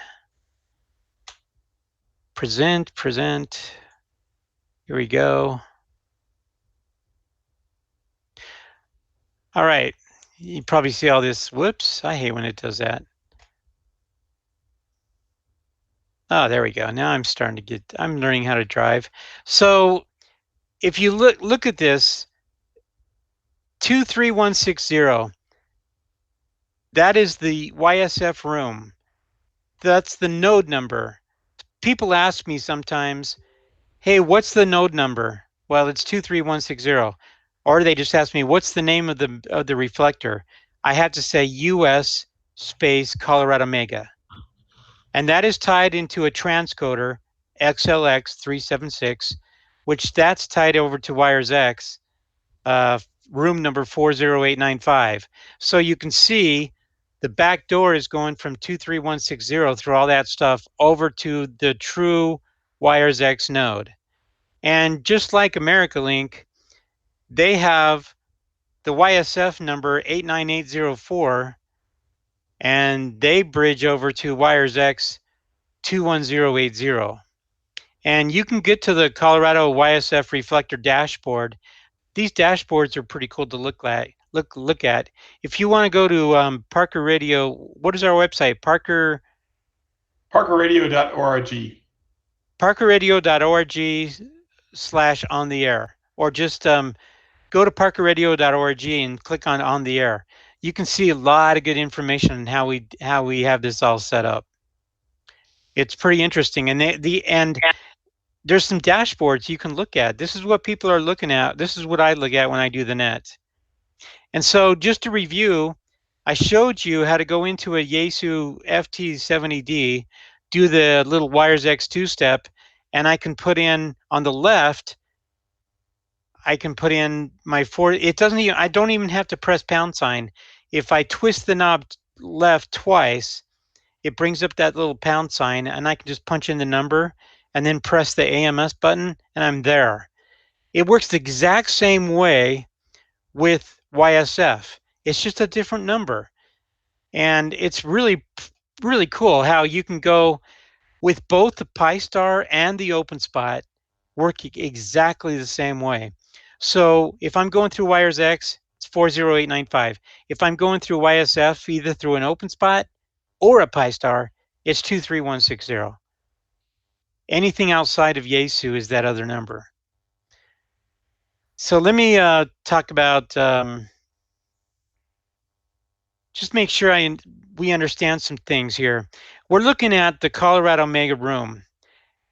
Present. Here we go. All right. You probably see all this. Whoops. I hate when it does that. Oh, there we go. Now I'm starting to I'm learning how to drive. So if you look at this, 23160, that is the YSF room. That's the node number. People ask me sometimes, hey, what's the node number? Well, it's 23160. Or they just ask me, what's the name of the reflector? I have to say US space Colorado Mega. And that is tied into a transcoder, XLX376, which that's tied over to wires X, room number 40895. So you can see the back door is going from 23160 through all that stuff over to the true wires X node. And just like AmericaLink, they have the YSF number 89804, and they bridge over to wires X 21080. And you can get to the Colorado YSF reflector dashboard. These dashboards are pretty cool to look at. Look at. If you want to go to Parker Radio, what is our website? ParkerRadio.org. ParkerRadio.org/on the air, or just go to ParkerRadio.org and click on the air. You can see a lot of good information on how we have this all set up. It's pretty interesting, and there's some dashboards you can look at. This is what people are looking at. This is what I look at when I do the net. And so just to review, I showed you how to go into a Yaesu FT70D, do the little wires X2 step, and I can put in on the left, I can put in my I don't even have to press pound sign. If I twist the knob left twice, it brings up that little pound sign, and I can just punch in the number and then press the AMS button, and I'm there. It works the exact same way with YSF. It's just a different number. And it's really, really cool how you can go with both the PiStar and the OpenSpot, work exactly the same way. So if I'm going through wires X, it's 40895. If I'm going through YSF, either through an open spot or a PiStar, it's 23160. Anything outside of Yaesu is that other number. So let me talk about, just make sure we understand some things here. We're looking at the Colorado Mega Room,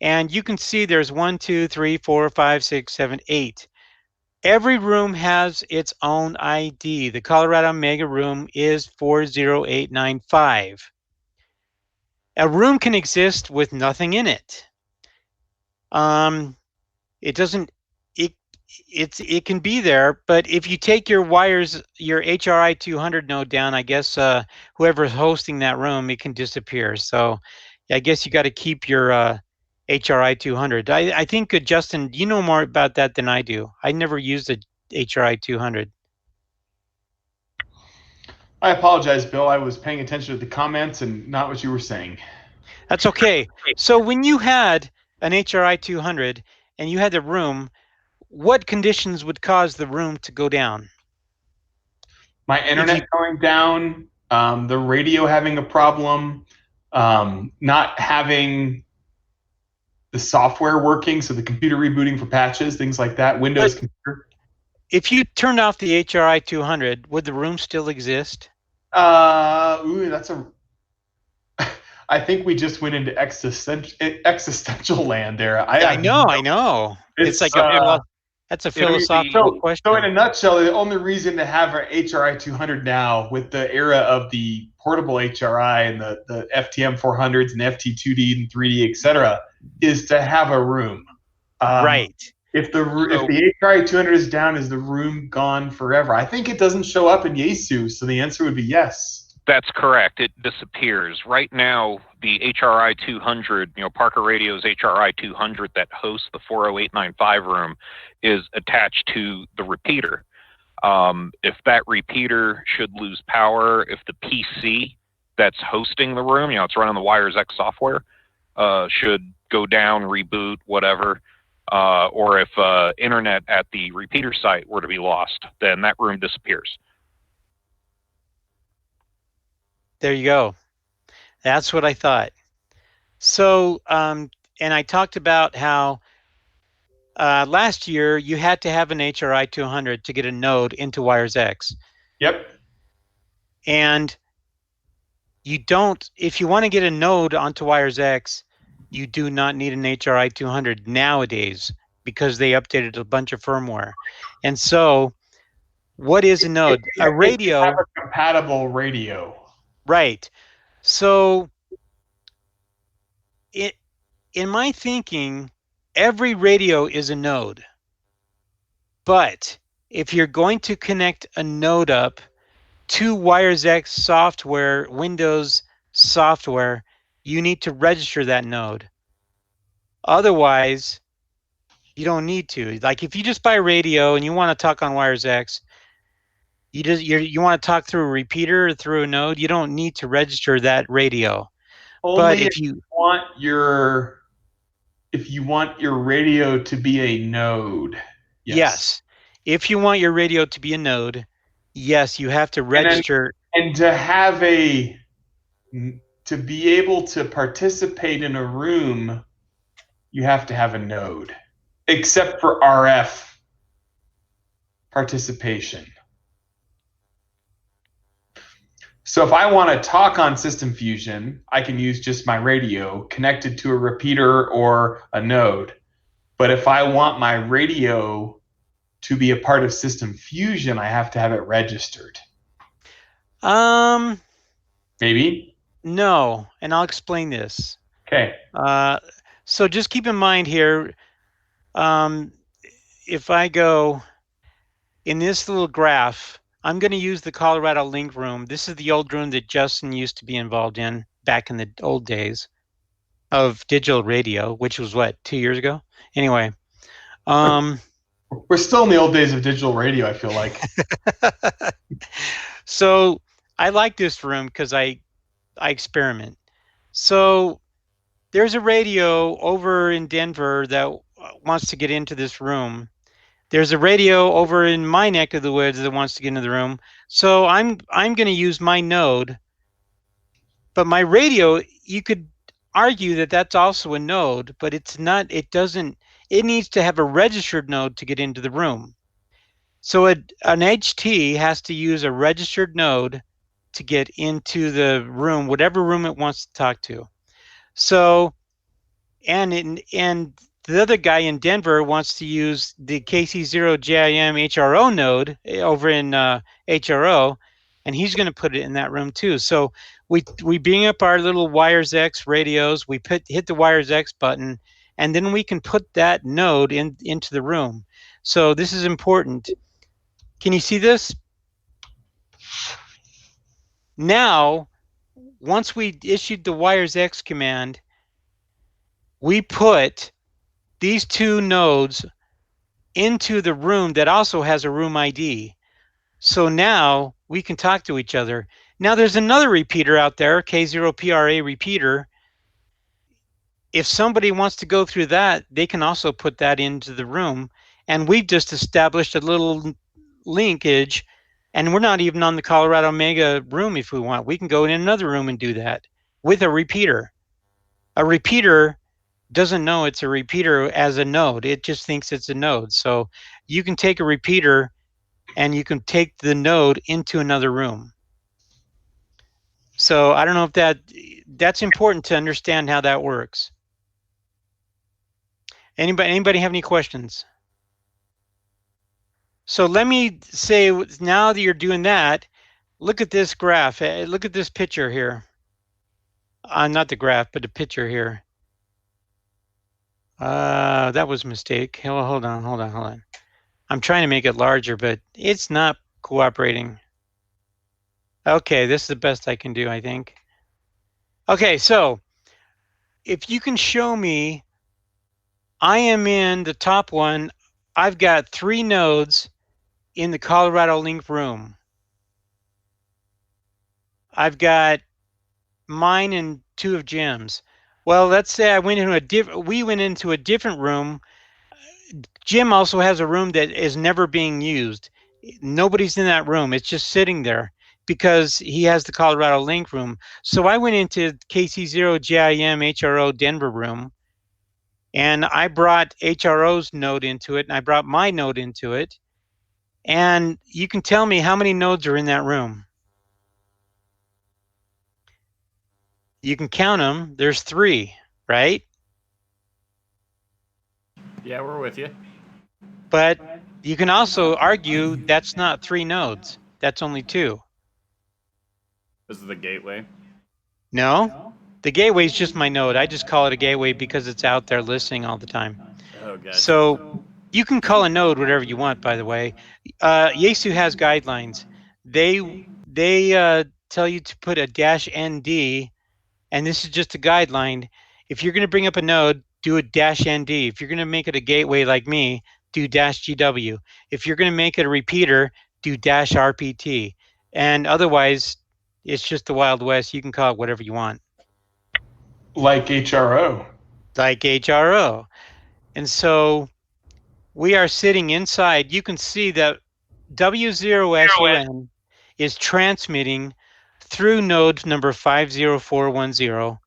and you can see there's 1, 2, 3, 4, 5, 6, 7, 8. Every room has its own ID. The Colorado Mega Room is 40895. A room can exist with nothing in it. It doesn't, it can be there, but if you take your wires, your HRI 200 node down, I guess whoever's hosting that room, it can disappear. So I guess you got to keep your HRI 200. I think, Justin, you know more about that than I do. I never used a HRI 200. I apologize, Bill. I was paying attention to the comments and not what you were saying. That's okay. So when you had an HRI 200 and you had the room, what conditions would cause the room to go down? My internet going down, the radio having a problem, not having the software working, so the computer rebooting for patches, things like that. Windows computer. If you turned off the HRI 200, would the room still exist? That's a. I think we just went into existential land there. I know. It's like that's a philosophical question. So in a nutshell, the only reason to have our HRI 200 now, with the era of the portable HRI and the FTM 400s and FT2D and 3D, etc., is to have a room. Right. If the HRI 200 is down, is the room gone forever? I think it doesn't show up in Yaesu, so the answer would be yes. That's correct. It disappears. Right now, the HRI 200, Parker Radio's HRI 200 that hosts the 40895 room is attached to the repeater. If that repeater should lose power, if the PC that's hosting the room, it's running the Wires X software, should go down, reboot, whatever, or if internet at the repeater site were to be lost, then that room disappears. There you go. That's what I thought. So, and I talked about how last year you had to have an HRI 200 to get a node into Wires X. Yep. And you don't, if you want to get a node onto Wires X, you do not need an HRI 200 nowadays because they updated a bunch of firmware. And so, what is a node? A radio. Have a compatible radio. Right. So, in my thinking, every radio is a node. But if you're going to connect a node up to Wires X software, Windows software, you need to register that node. Otherwise, you don't need to. Like if you just buy a radio and you want to talk on Wires X, you want to talk through a repeater or through a node, you don't need to register that radio. Only but if you want your radio to be a node. Yes. If you want your radio to be a node, yes, you have to register. And to be able to participate in a room, you have to have a node, except for RF participation. So if I want to talk on System Fusion, I can use just my radio connected to a repeater or a node. But if I want my radio to be a part of System Fusion, I have to have it registered. Maybe? No, and I'll explain this. Okay. So just keep in mind here, if I go in this little graph, I'm going to use the Colorado Link room. This is the old room that Justin used to be involved in back in the old days of digital radio, which was what, 2 years ago? Anyway. We're still in the old days of digital radio, I feel like. So I like this room because I experiment. So there's a radio over in Denver that wants to get into this room. There's a radio over in my neck of the woods that wants to get into the room. So I'm going to use my node. But my radio, you could argue that that's also a node, but it's not. It doesn't. It needs to have a registered node to get into the room. So an HT has to use a registered node to get into the room, whatever room it wants to talk to. So, and the other guy in Denver wants to use the KC0JIM HRO node over in HRO, and he's going to put it in that room too. So we bring up our little Wires X radios, we hit the Wires X button, and then we can put that node into the room. So this is important. Can you see this? Now, once we issued the Wires X command, we put these two nodes into the room that also has a room ID. So now we can talk to each other. Now there's another repeater out there, K0PRA repeater. If somebody wants to go through that, they can also put that into the room. And we've just established a little linkage, and we're not even on the Colorado Mega room if we want. We can go in another room and do that with a repeater. A repeater doesn't know it's a repeater as a node. It just thinks it's a node. So you can take a repeater and you can take the node into another room. So I don't know if that's important to understand how that works. Anybody have any questions? So let me say, now that you're doing that, look at this graph. Look at this picture here. Not the graph, but the picture here. That was a mistake. Hold on. I'm trying to make it larger, but it's not cooperating. Okay, this is the best I can do, I think. Okay, so if you can show me, I am in the top one. I've got 3 nodes in the Colorado Link room. I've got mine and 2 of Jim's. Well, let's say we went into a different room. Jim also has a room that is never being used. Nobody's in that room. It's just sitting there because he has the Colorado Link room. So I went into KC0JIM HRO Denver room, and I brought HRO's node into it, and I brought my node into it. And you can tell me how many nodes are in that room. You can count them. There's 3, right? Yeah, we're with you. But you can also argue that's not 3 nodes. That's only 2. This is the gateway. No, the gateway is just my node. I just call it a gateway because it's out there listening all the time. Oh, gotcha. So you can call a node whatever you want, by the way. Yaesu has guidelines. They tell you to put a -ND, and this is just a guideline. If you're going to bring up a node, do a -ND. If you're going to make it a gateway like me, do -GW. If you're going to make it a repeater, do -RPT. And otherwise, it's just the Wild West. You can call it whatever you want. Like HRO. Like HRO. And so we are sitting inside. You can see that W0SON is transmitting through node number 50410.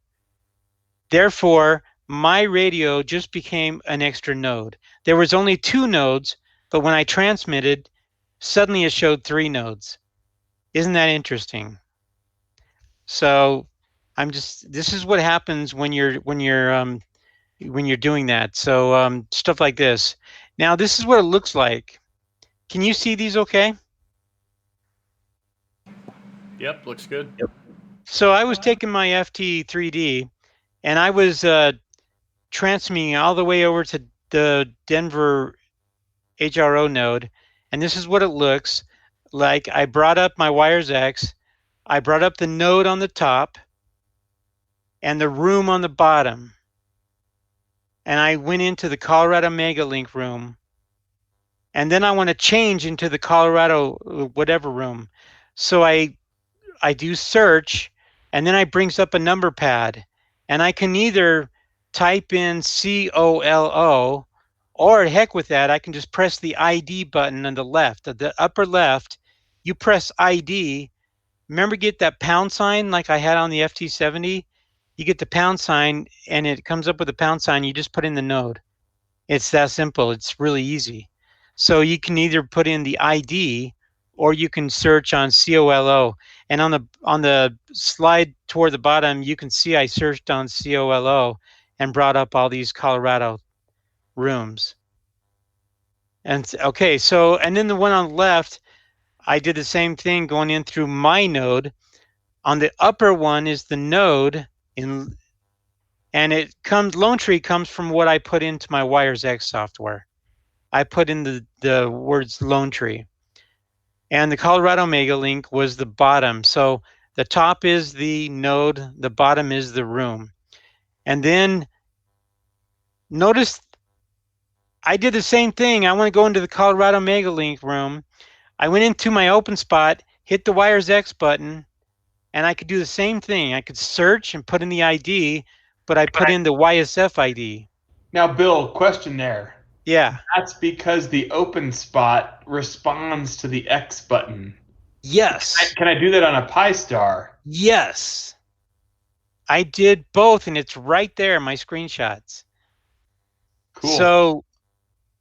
Therefore, my radio just became an extra node. There was only 2 nodes, but when I transmitted, suddenly it showed 3 nodes. Isn't that interesting? So this is what happens when you're doing that. So stuff like this. Now this is what it looks like. Can you see these okay? Yep, looks good. Yep. So I was taking my FT3D and I was transmitting all the way over to the Denver HRO node, and this is what it looks like. I brought up my Wires X, I brought up the node on the top and the room on the bottom, and I went into the Colorado Mega Link room, and then I want to change into the Colorado whatever room. So I do search, and then it brings up a number pad, and I can either type in COLO Or heck with that, I can just press the ID button on the left, at the upper left. You press ID. Remember, get that pound sign like I had on the FT70? You get the pound sign and it comes up with a pound sign. You just put in the node. It's that simple. It's really easy. So you can either put in the ID or you can search on COLO. And on the slide toward the bottom, you can see I searched on COLO and brought up all these Colorado rooms. And okay, so, and then the one on the left, I did the same thing going in through my node. On the upper one is the node in, and it comes, Lone Tree comes from what I put into my WiresX software. I put in the words Lone Tree. And the Colorado Mega Link was the bottom. So the top is the node, the bottom is the room. And then notice I did the same thing. I want to go into the Colorado Mega Link room. I went into my open spot, hit the WiresX button, and I could do the same thing. I could search and put in the ID, but I put in the YSF ID. Now, Bill, question there. Yeah. That's because the open spot responds to the X button. Yes. Can I do that on a PiStar? Yes. I did both, and it's right there in my screenshots. Cool. So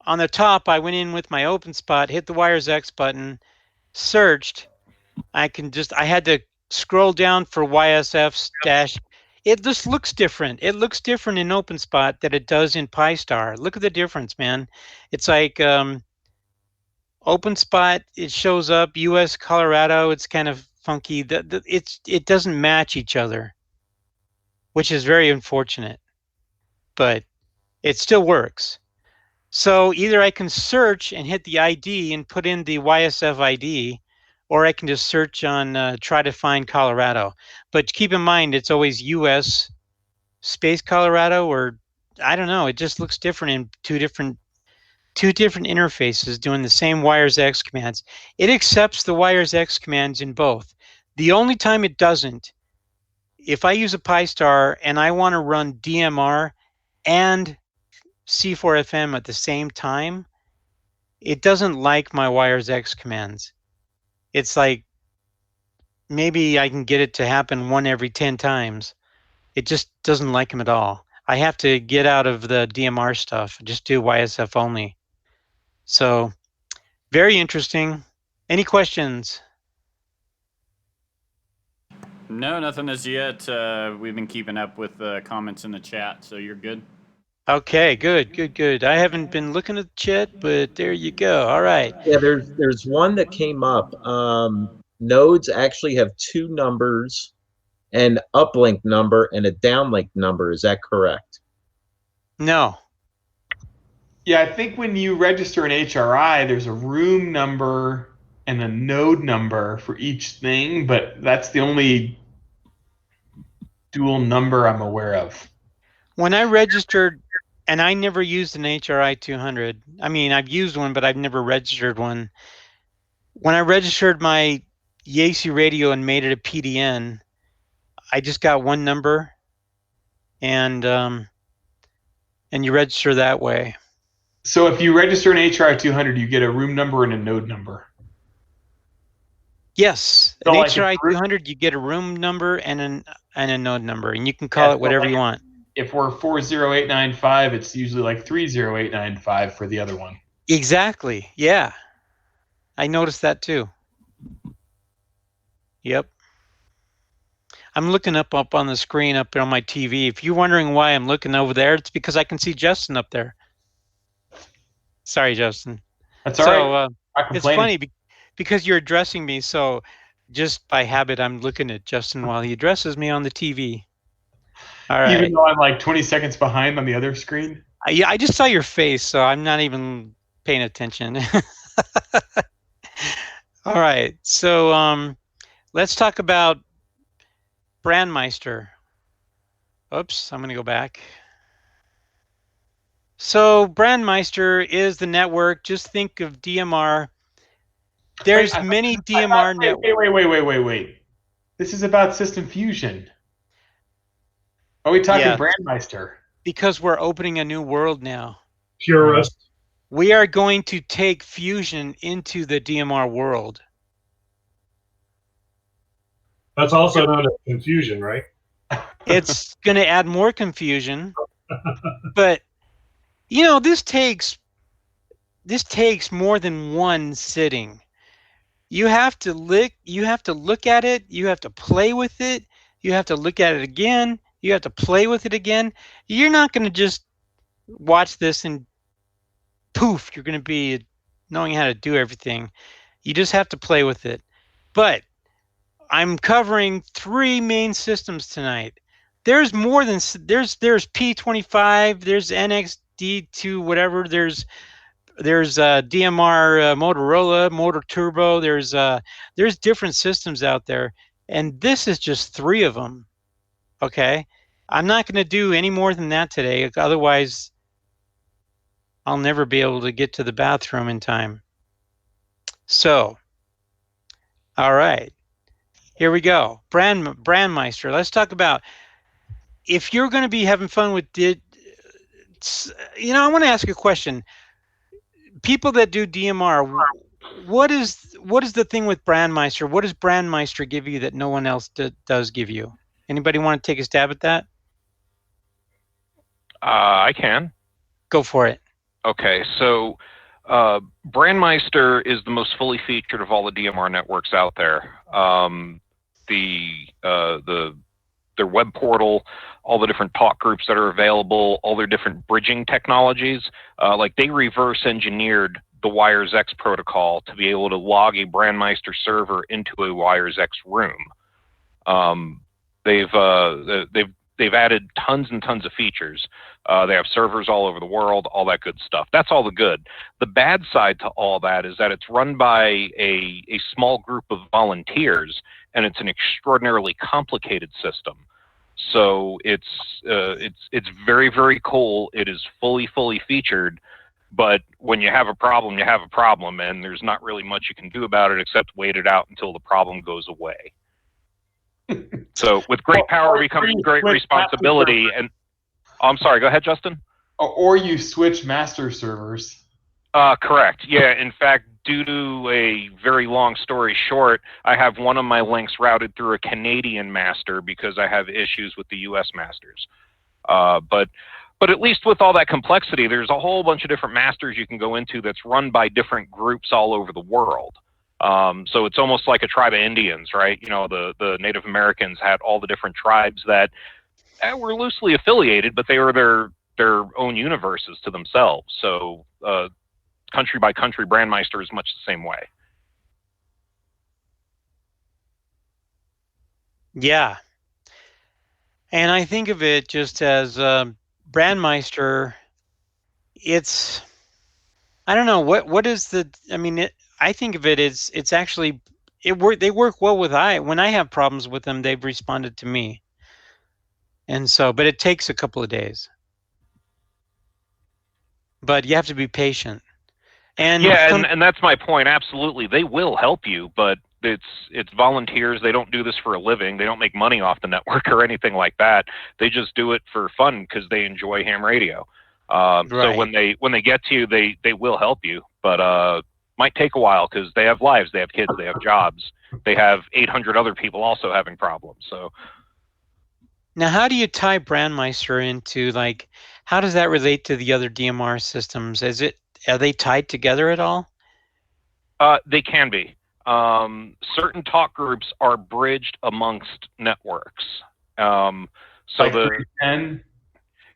on the top, I went in with my open spot, hit the WiresX button, searched. I had to scroll down for YSF dash. It just looks different. It looks different in OpenSpot than it does in PiStar. Look at the difference, man. It's like OpenSpot, it shows up US Colorado. It's kind of funky. It doesn't match each other, which is very unfortunate, but it still works. So either I can search and hit the ID and put in the YSF ID, or I can just search on try to find Colorado. But keep in mind, it's always US space Colorado, or I don't know. It just looks different in two different interfaces doing the same WiresX commands. It accepts the WiresX commands in both. The only time it doesn't, if I use a PiStar and I want to run DMR and C4FM at the same time, it doesn't like my WiresX commands. It's like maybe I can get it to happen 1 every 10 times. It just doesn't like them at all. I have to get out of the DMR stuff, just do YSF only. So very interesting. Any questions? No, nothing as yet. We've been keeping up with the comments in the chat, so you're good. Okay, good. I haven't been looking at the chat, but there you go. All right. Yeah, there's one that came up. Nodes actually have 2 numbers, an uplink number and a downlink number. Is that correct? No. Yeah, I think when you register an HRI, there's a room number and a node number for each thing, but that's the only dual number I'm aware of. When I registered, and I never used an HRI 200. I mean, I've used one, but I've never registered one. When I registered my Yaesu radio and made it a PDN, I just got one number, and you register that way. So if you register an HRI 200, you get a room number and a node number. Yes, So an like HRI 200, you get a room number and a node number, and you can call it whatever you want. If we're 40895, it's usually like 30895 for the other one. Exactly. Yeah, I noticed that too. Yep. I'm looking up on the screen up on my TV. If you're wondering why I'm looking over there, it's because I can see Justin up there. Sorry, Justin. That's all right. It's funny because you're addressing me, so just by habit, I'm looking at Justin while he addresses me on the TV. All right. Even though I'm like 20 seconds behind on the other screen? Yeah, I just saw your face, so I'm not even paying attention. All right, so let's talk about Brandmeister. Oops, I'm going to go back. So Brandmeister is the network. Just think of DMR. There's many DMR networks. Wait. This is about System Fusion. Are we talking Brandmeister? Because we're opening a new world now. purist. We are going to take Fusion into the DMR world. That's also known as confusion, right? It's going to add more confusion, but you know, this takes more than one sitting. You have to look at it, you have to play with it, you have to look at it again, you have to play with it again. You're not going to just watch this and poof, you're going to be knowing how to do everything. You just have to play with it. But I'm covering 3 main systems tonight. There's more than there's P25, there's NXD2, whatever. There's DMR, Motorola, Motor Turbo. There's different systems out there, and this is just 3 of them. Okay, I'm not going to do any more than that today. Otherwise, I'll never be able to get to the bathroom in time. So, all right. Here we go. Brandmeister. Let's talk about, if you're going to be having fun with I want to ask a question. People that do DMR, what is the thing with Brandmeister? What does Brandmeister give you that no one else does give you? Anybody want to take a stab at that? I can. Go for it. Okay, so Brandmeister is the most fully featured of all the DMR networks out there. Their web portal, all the different talk groups that are available, all their different bridging technologies, like they reverse engineered the WiresX protocol to be able to log a Brandmeister server into a WiresX room. They've added tons and tons of features. They have servers all over the world, all that good stuff. That's all the good. The bad side to all that is that it's run by a small group of volunteers, and it's an extraordinarily complicated system. So it's very, very cool. It is fully featured, but when you have a problem, you have a problem, and there's not really much you can do about it except wait it out until the problem goes away. So with great power becomes great responsibility. And I'm sorry, go ahead, Justin. Or you switch master servers. Correct. Yeah. In fact, due to a very long story short, I have one of my links routed through a Canadian master because I have issues with the U.S. masters. But at least with all that complexity, there's a whole bunch of different masters you can go into that's run by different groups all over the world. So it's almost like a tribe of Indians, right? You know, the Native Americans had all the different tribes that were loosely affiliated, but they were their own universes to themselves. So country by country, Brandmeister is much the same way. Yeah. And I think of it just as Brandmeister. I don't know what is the. I mean, I think of it as it's actually they work well with when I have problems with them, they've responded to me. And so, but it takes a couple of days. But you have to be patient. And yeah, and that's my point. Absolutely, they will help you, but it's volunteers. They don't do this for a living. They don't make money off the network or anything like that. They just do it for fun because they enjoy ham radio. Right. So when they get to you, they will help you, but might take a while because they have lives, they have kids, they have jobs, they have 800 other people also having problems. So now, how do you tie Brandmeister into, like, how does that relate to the other DMR systems? Are they tied together at all? They can be. Certain talk groups are bridged amongst networks. So like 310?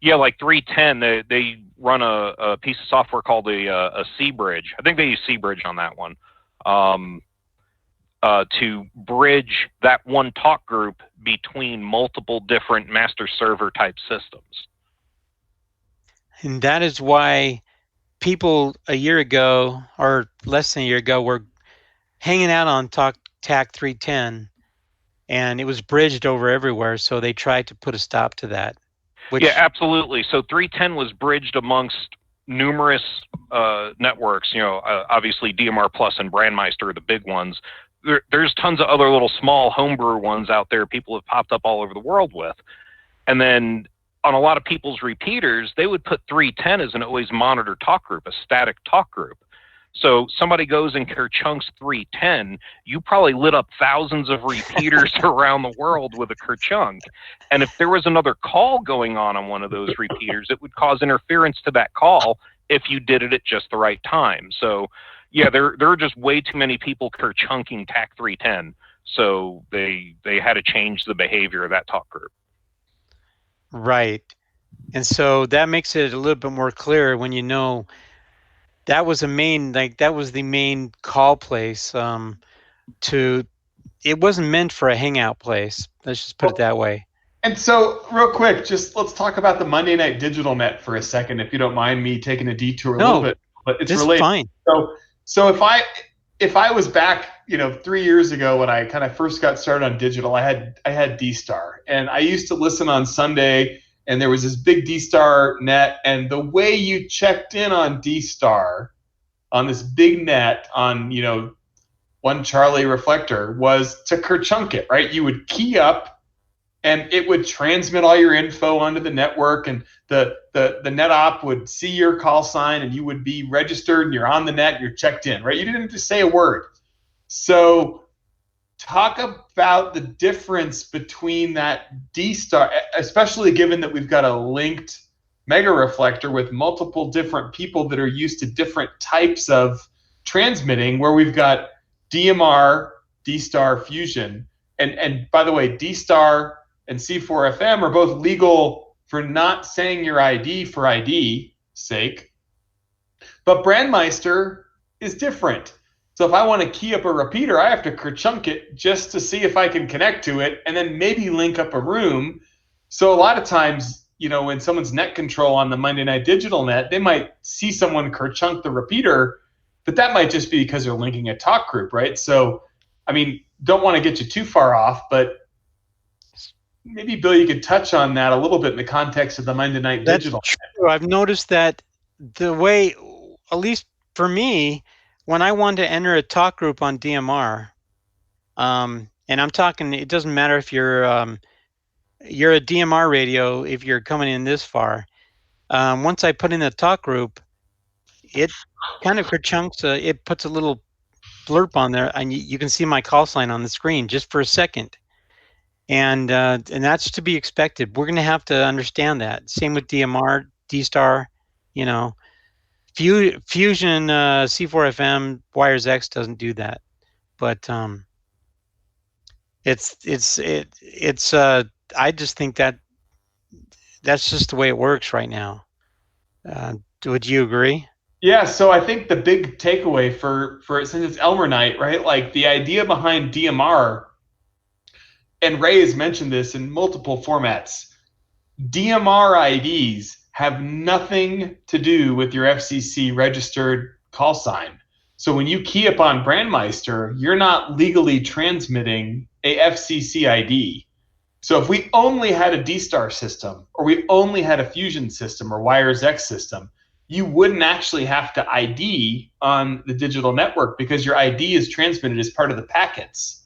Yeah, like 310, they run a piece of software called a C bridge. I think they use C bridge on that one. To bridge that one talk group between multiple different master server type systems. And that is why people a year ago, or less than a year ago, were hanging out on TAC 310, and it was bridged over everywhere, so they tried to put a stop to that. Yeah, absolutely. So 310 was bridged amongst numerous networks. You know, obviously DMR Plus and Brandmeister are the big ones. There's tons of other little small homebrew ones out there people have popped up all over the world with. And then on a lot of people's repeaters, they would put 310 as an always monitor talk group, a static talk group. So somebody goes and Kerchunks 310, you probably lit up thousands of repeaters around the world with a Kerchunk. And if there was another call going on one of those repeaters, it would cause interference to that call if you did it at just the right time. So yeah, there are just way too many people Kerchunking TAC 310. So they had to change the behavior of that talk group. Right. And so that makes it a little bit more clear when you know that was the main call place. It wasn't meant for a hangout place. Let's just put it that way. And so, real quick, just let's talk about the Monday Night Digital Net for a second, if you don't mind me taking a detour a little bit. But it's related. Fine. So if I was back, 3 years ago when I kind of first got started on digital, I had D-Star, and I used to listen on Sunday, and there was this big D-Star net, and the way you checked in on D-Star on this big net on one Charlie reflector was to Kerchunk it, right? You would key up, and it would transmit all your info onto the network, and the net op would see your call sign, and you would be registered, and you're on the net, and you're checked in, right? You didn't have to say a word. So talk about the difference between that D-Star, especially given that we've got a linked mega reflector with multiple different people that are used to different types of transmitting, where we've got DMR, D-Star Fusion, and by the way, D-Star and C4FM are both legal for not saying your ID for ID sake, but Brandmeister is different. So if I want to key up a repeater, I have to Kerchunk it just to see if I can connect to it, and then maybe link up a room. So a lot of times, when someone's net control on the Monday Night Digital Net, they might see someone Kerchunk the repeater, but that might just be because they're linking a talk group, right? So, don't want to get you too far off, but maybe, Bill, you could touch on that a little bit in the context of the Monday Night Digital. That's true. I've noticed that the way, at least for me, when I want to enter a talk group on DMR, and I'm talking, it doesn't matter if you're a DMR radio, if you're coming in this far. Once I put in the talk group, it kind of Kerchunks, it puts a little blurb on there, and you can see my call sign on the screen just for a second. And that's to be expected. We're going to have to understand that. Same with DMR, D-Star, Fusion, C4FM, Wires X doesn't do that. But I just think that that's just the way it works right now. Would you agree? Yeah, so I think the big takeaway for since it's Elmer night, right? Like the idea behind DMR, and Ray has mentioned this in multiple formats, DMR IDs have nothing to do with your FCC registered call sign. So when you key up on Brandmeister, you're not legally transmitting a FCC ID. So if we only had a D-Star system, or we only had a Fusion system or Wires X system, you wouldn't actually have to ID on the digital network because your ID is transmitted as part of the packets.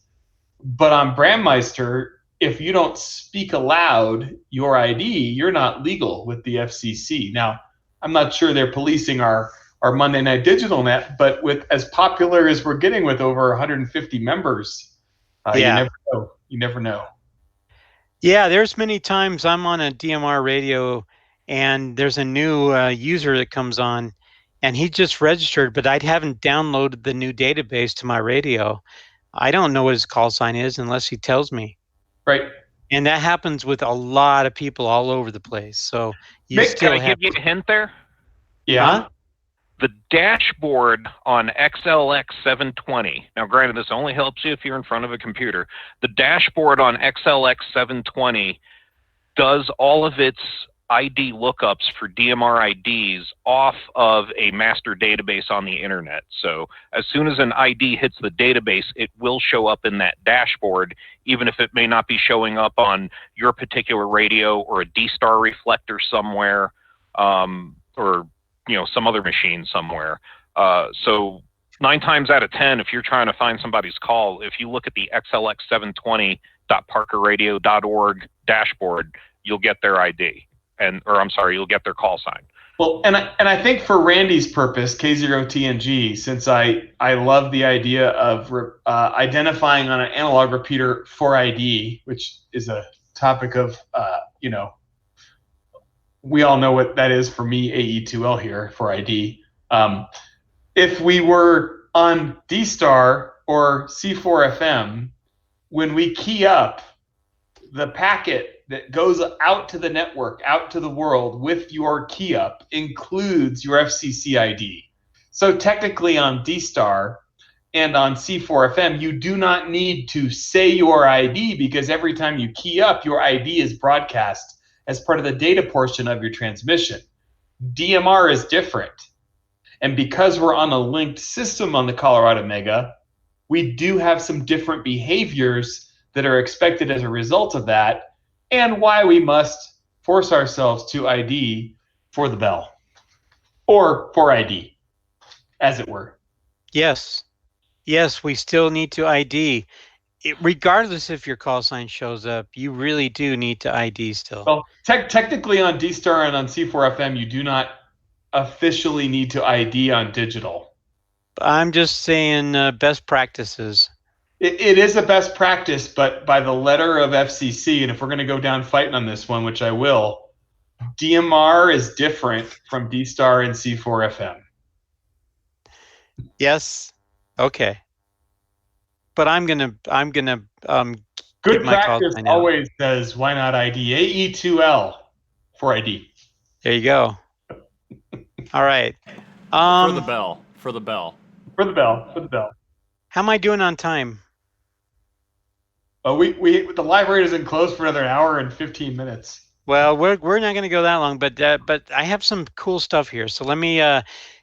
But on Brandmeister, if you don't speak aloud your ID, you're not legal with the FCC. Now, I'm not sure they're policing our Monday Night Digital Net, but with as popular as we're getting with over 150 members, you never know. Yeah, there's many times I'm on a DMR radio and there's a new user that comes on, and he just registered, but I haven't downloaded the new database to my radio. I don't know what his call sign is unless he tells me. Right. And that happens with a lot of people all over the place. So Can I give you a hint there? Yeah. Huh? The dashboard on XLX 720. Now, granted, this only helps you if you're in front of a computer. The dashboard on XLX 720 does all of its ID lookups for DMR IDs off of a master database on the internet. So as soon as an ID hits the database, it will show up in that dashboard, even if it may not be showing up on your particular radio or a D-Star reflector somewhere, or some other machine somewhere. So 9 times out of 10, if you're trying to find somebody's call, if you look at the XLX720.parkerradio.org dashboard, you'll get their ID. you'll get their call sign. Well, and I think for Randy's purpose, K0TNG, since I love the idea of identifying on an analog repeater for ID, which is a topic of we all know what that is for me, AE2L here for ID. If we were on D-Star or C4FM, when we key up, the packet that goes out to the network, out to the world with your key up includes your FCC ID. So technically on D-Star and on C4FM, you do not need to say your ID because every time you key up, your ID is broadcast as part of the data portion of your transmission. DMR is different. And because we're on a linked system on the Colorado Mega, we do have some different behaviors that are expected as a result of that, and why we must force ourselves to ID for the bell, or for ID, as it were. Yes, we still need to ID. Regardless if your call sign shows up, you really do need to ID still. Well, technically on D-Star and on C4FM, you do not officially need to ID on digital. I'm just saying best practices. It is a best practice, but by the letter of FCC, and if we're going to go down fighting on this one, which I will, DMR is different from D-Star and C4FM. Yes. Okay. But I'm gonna Good practice always says, why not ID? AE2L for ID. There you go. All right. For the bell. For the bell. For the bell. For the bell. How am I doing on time? The library isn't closed for another hour and 15 minutes. Well, we're not going to go that long, but I have some cool stuff here. So let me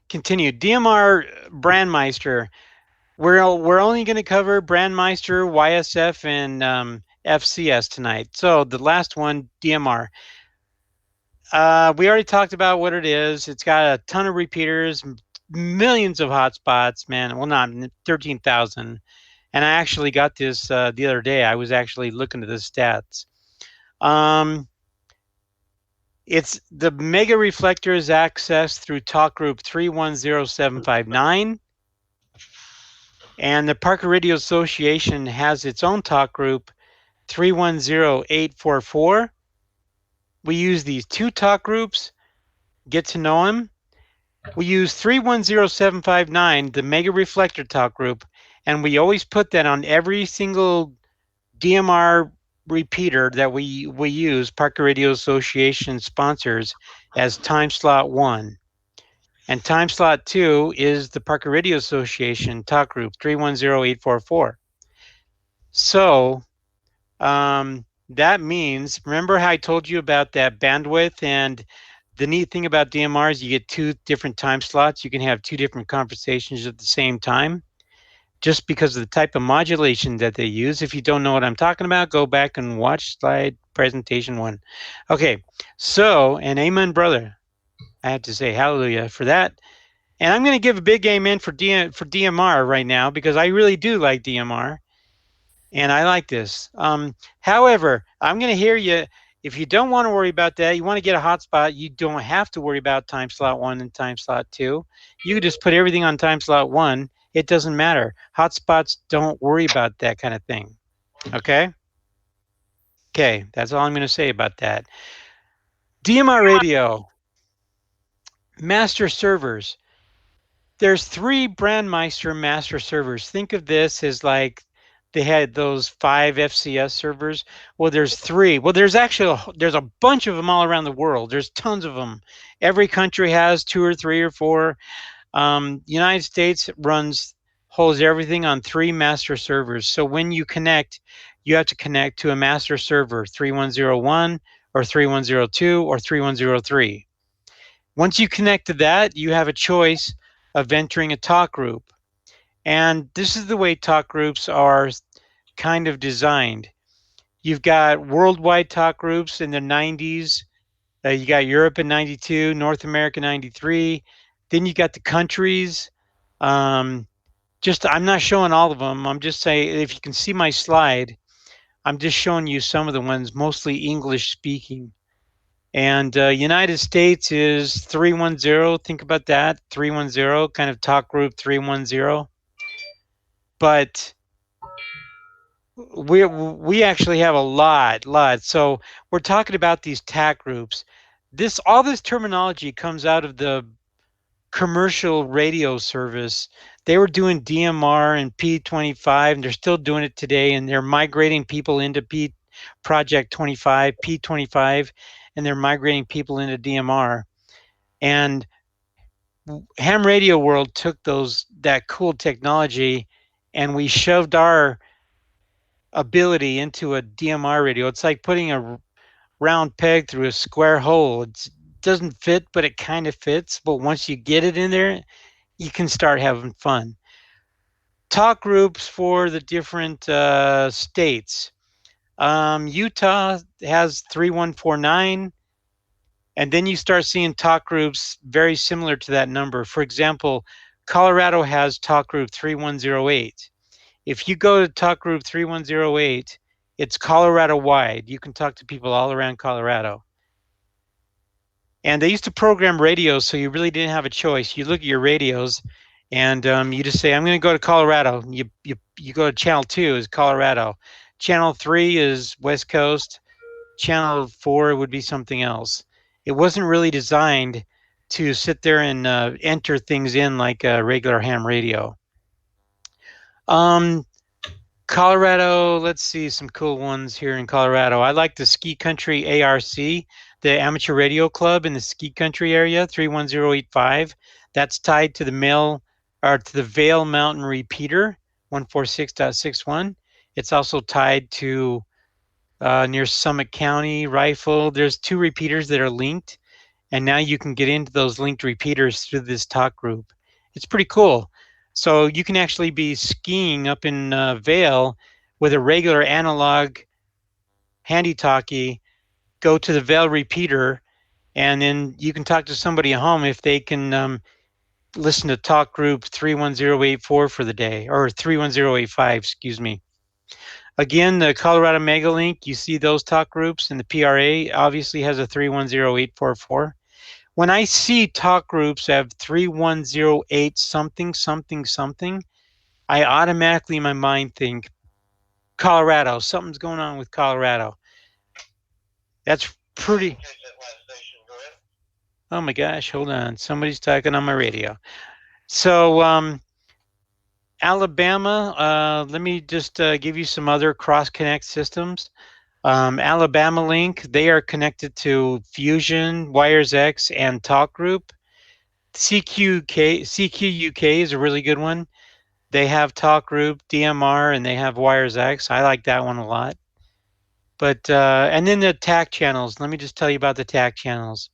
continue. DMR Brandmeister. We're only going to cover Brandmeister, YSF, and FCS tonight. So the last one, DMR. We already talked about what it is. It's got a ton of repeaters, millions of hotspots, man. Well, not 13,000. And I actually got this the other day. I was actually looking at the stats. It's the Mega Reflector is accessed through talk group 310759. And the Parker Radio Association has its own talk group 310844. We use these two talk groups, get to know them. We use 310759, the Mega Reflector talk group, and we always put that on every single DMR repeater that we use, Parker Radio Association sponsors, as time slot 1. And time slot 2 is the Parker Radio Association talk group, 310844. So that means, remember how I told you about that bandwidth? And the neat thing about DMR is you get 2 different time slots. You can have 2 different conversations at the same time, just because of the type of modulation that they use. If you don't know what I'm talking about, go back and watch slide presentation 1. Okay, so, and amen, brother. I have to say hallelujah for that. And I'm going to give a big amen for DMR right now, because I really do like DMR. And I like this. However, I'm going to hear you. If you don't want to worry about that, you want to get a hotspot, you don't have to worry about time slot 1 and time slot 2. You can just put everything on time slot 1. It doesn't matter. Hotspots don't worry about that kind of thing. Okay? Okay, that's all I'm going to say about that. DMR radio, master servers. There's 3 Brandmeister master servers. Think of this as like they had those 5 FCS servers. Well, there's 3. Well, there's actually there's a bunch of them all around the world. There's tons of them. Every country has 2 or 3 or 4. United States holds everything on 3 master servers. So when you connect, you have to connect to a master server, 3101 or 3102 or 3103. Once you connect to that, you have a choice of entering a talk group. And this is the way talk groups are kind of designed. You've got worldwide talk groups in the 90s. You got Europe in 92, North America 93. Then you got the countries. I'm not showing all of them. I'm just saying, if you can see my slide, I'm just showing you some of the ones, mostly English speaking. And United States is 310. Think about that, 310, kind of talk group 310. But we actually have a lot. So we're talking about these TAC groups. All this terminology comes out of the commercial radio service. They were doing DMR and P25, and they're still doing it today. And they're migrating people into Project 25, P25, and they're migrating people into DMR. And ham radio world took that cool technology, and we shoved our ability into a DMR radio. It's like putting a round peg through a square hole. It doesn't fit, but it kind of fits. But once you get it in there, you can start having fun. Talk groups for the different states. Utah has 3149, and then you start seeing talk groups very similar to that number. For example, Colorado has talk group 3108. If you go to talk group 3108, it's Colorado wide. You can talk to people all around Colorado. And they used to program radios, so you really didn't have a choice. You look at your radios, and you just say, "I'm going to go to Colorado." You go to channel 2 is Colorado, channel 3 is West Coast, channel 4 would be something else. It wasn't really designed to sit there and enter things in like a regular ham radio. Colorado, let's see some cool ones here in Colorado. I like the Ski Country ARC, the Amateur Radio Club in the Ski Country area, 31085. That's tied to the Vail Mountain Repeater, 146.61. It's also tied to near Summit County Rifle. There's 2 repeaters that are linked, and now you can get into those linked repeaters through this talk group. It's pretty cool. So you can actually be skiing up in Vail with a regular analog handy talkie, go to the Vail repeater, and then you can talk to somebody at home if they can listen to talk group 31084 for the day, or 31085, excuse me. Again, the Colorado Megalink, you see those talk groups, and the PRA obviously has a 310844. When I see talk groups have 3108 something, something, something, I automatically in my mind think Colorado. Something's going on with Colorado. That's pretty. Oh my gosh, hold on. Somebody's talking on my radio. So Alabama, let me just give you some other cross-connect systems. Alabama Link, they are connected to Fusion, Wires X, and Talk Group. CQ UK is a really good one. They have Talk Group, DMR, and they have Wires X. I like that one a lot. But and then the TAC channels. Let me just tell you about the TAC channels.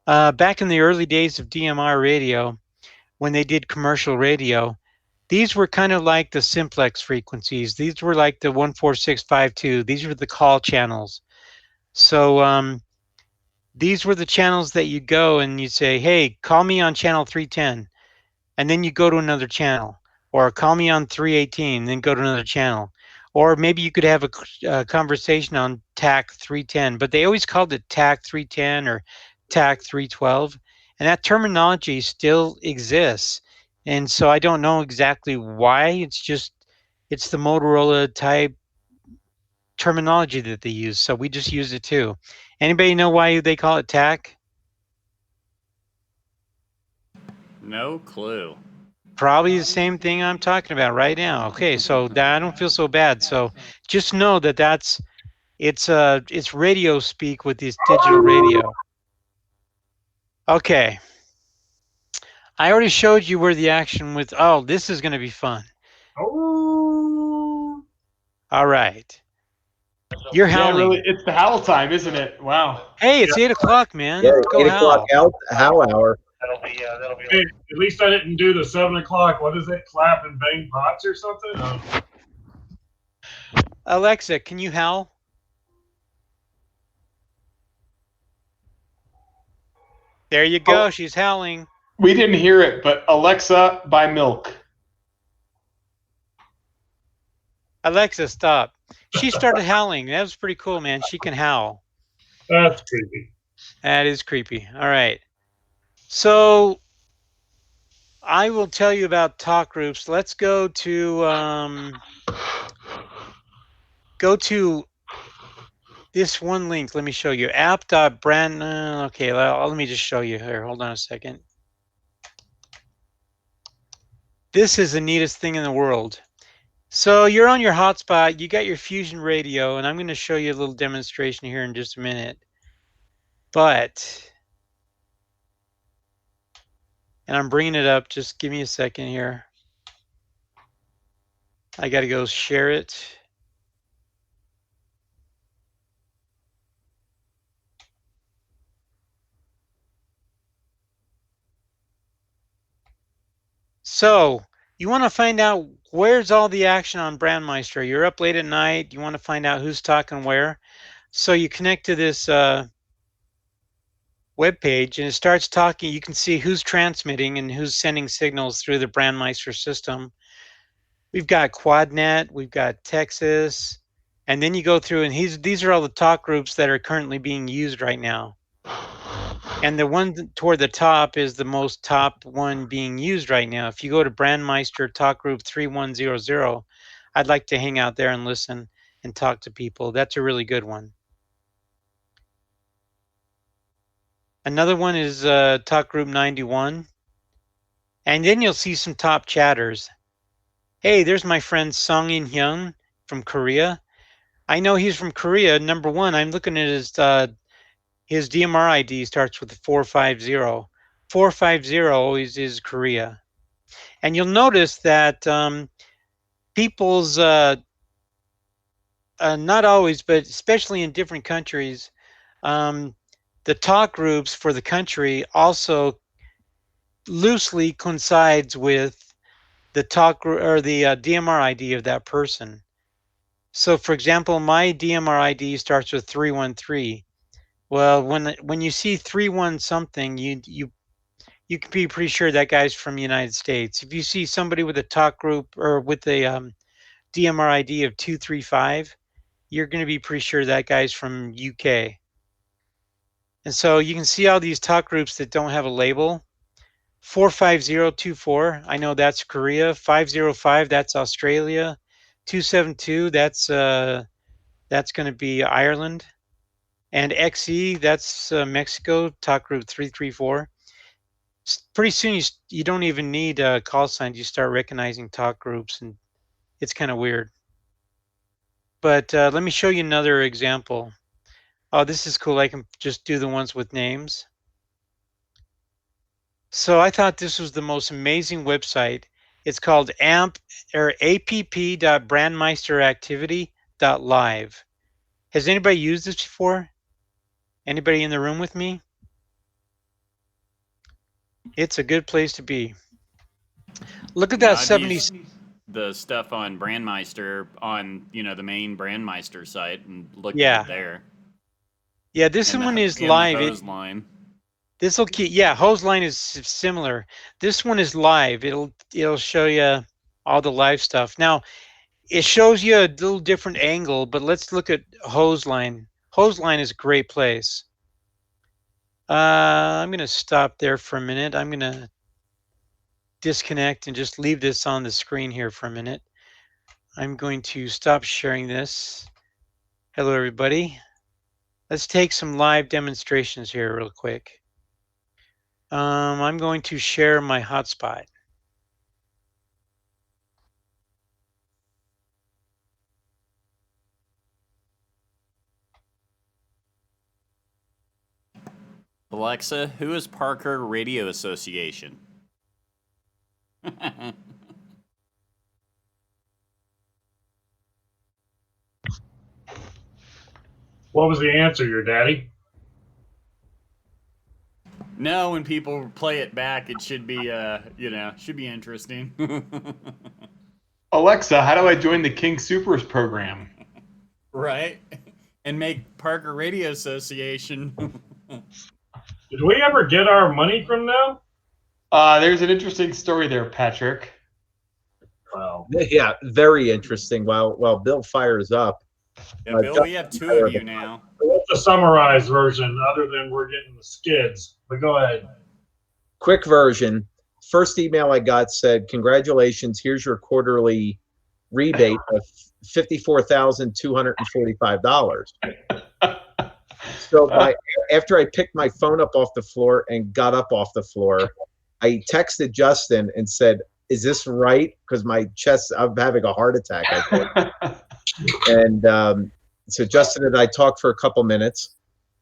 Back in the early days of DMR radio, when they did commercial radio, these were kind of like the simplex frequencies. These were like the 14652. These were the call channels. So these were the channels that you go and you say, "Hey, call me on channel 310," and then you go to another channel, or "Call me on 318," then go to another channel. Or maybe you could have a conversation on TAC 310, but they always called it TAC 310 or TAC 312, and that terminology still exists. And so I don't know exactly why. It's the Motorola type terminology that they use, so we just use it too. Anybody know why they call it TAC? No clue. Probably the same thing I'm talking about right now. Okay, so I don't feel so bad. So just know that it's radio speak with this digital radio. Okay. I already showed you where the action with. Oh, this is going to be fun. Oh. All right. You're howling. Yeah, really, it's the howl time, isn't it? Wow. Hey, it's 8 o'clock, man. Yeah, Go 8 o'clock howl hour. Hey, at least I didn't do the 7 o'clock. What is it? Clap and bang pots or something? Alexa, can you howl? There you go. Oh. She's howling. We didn't hear it, but Alexa, buy milk. Alexa, stop. She started howling. That was pretty cool, man. She can howl. That's creepy. That is creepy. All right. So I will tell you about talk groups. Let's go to this one link. Let me show you app.brand. Okay, let me just show you here. Hold on a second. This is the neatest thing in the world. So you're on your hotspot, you got your Fusion radio, and I'm going to show you a little demonstration here in just a minute. And I'm bringing it up, just give me a second here. I got to go share it. So you want to find out where's all the action on Brandmeister. You're up late at night, you want to find out who's talking where. So you connect to this web page and it starts talking. You can see who's transmitting and who's sending signals through the Brandmeister system. We've got QuadNet, we've got Texas, and then you go through and these are all the talk groups that are currently being used right now. And the one toward the top is the most top one being used right now. If you go to Brandmeister Talk Group 3100, I'd like to hang out there and listen and talk to people. That's a really good one. Another one is Talk Group 91. And then you'll see some top chatters. Hey, there's my friend Song In Hyun from Korea. I know he's from Korea. Number one, I'm looking at his DMR ID starts with 450. 450 is Korea. And you'll notice that people's, not always, but especially in different countries, the talk groups for the country also loosely coincides with the talk or the DMR ID of that person. So for example, my DMR ID starts with 313. Well, when you see 31 something, you can be pretty sure that guy's from the United States. If you see somebody with a talk group or with a DMR ID of 235, you're going to be pretty sure that guy's from UK. And so you can see all these talk groups that don't have a label. 45024, I know that's Korea. 505, that's Australia. 272, that's going to be Ireland. And XE, that's Mexico, talk group 334. Pretty soon you don't even need call signs. You start recognizing talk groups, and it's kind of weird. But let me show you another example. Oh, this is cool. I can just do the ones with names. So I thought this was the most amazing website. It's called app.brandmeisteractivity.live. Has anybody used this before? Anybody in the room with me? It's a good place to be. Look at that 70. The stuff on Brandmeister on the main Brandmeister site and looked Yeah. at it there. Yeah, this one is live. The hose line. This will keep. Yeah, hose line is similar. This one is live. It'll show you all the live stuff. Now, it shows you a little different angle, but let's look at hose line. Hose line is a great place. I'm going to stop there for a minute. I'm going to disconnect and just leave this on the screen here for a minute. I'm going to stop sharing this. Hello, everybody. Let's take some live demonstrations here real quick. I'm going to share my hotspot. Alexa, who is Parker Radio Association? What was the answer, your daddy? No, when people play it back, it should be, should be interesting. Alexa, how do I join the King Supers program? Right? And make Parker Radio Association. Did we ever get our money from them? There's an interesting story there, Patrick. Well, Yeah, very interesting. While Bill fires up. Yeah, Bill, we have two of you now. the summarized version, other than we're getting the skids. But go ahead. Quick version. First email I got said, "Congratulations, here's your quarterly rebate of $54,245." So after I picked my phone up off the floor and got up off the floor, I texted Justin and said, "Is this right?" Because my chest, I'm having a heart attack, I think. And so Justin and I talked for a couple minutes.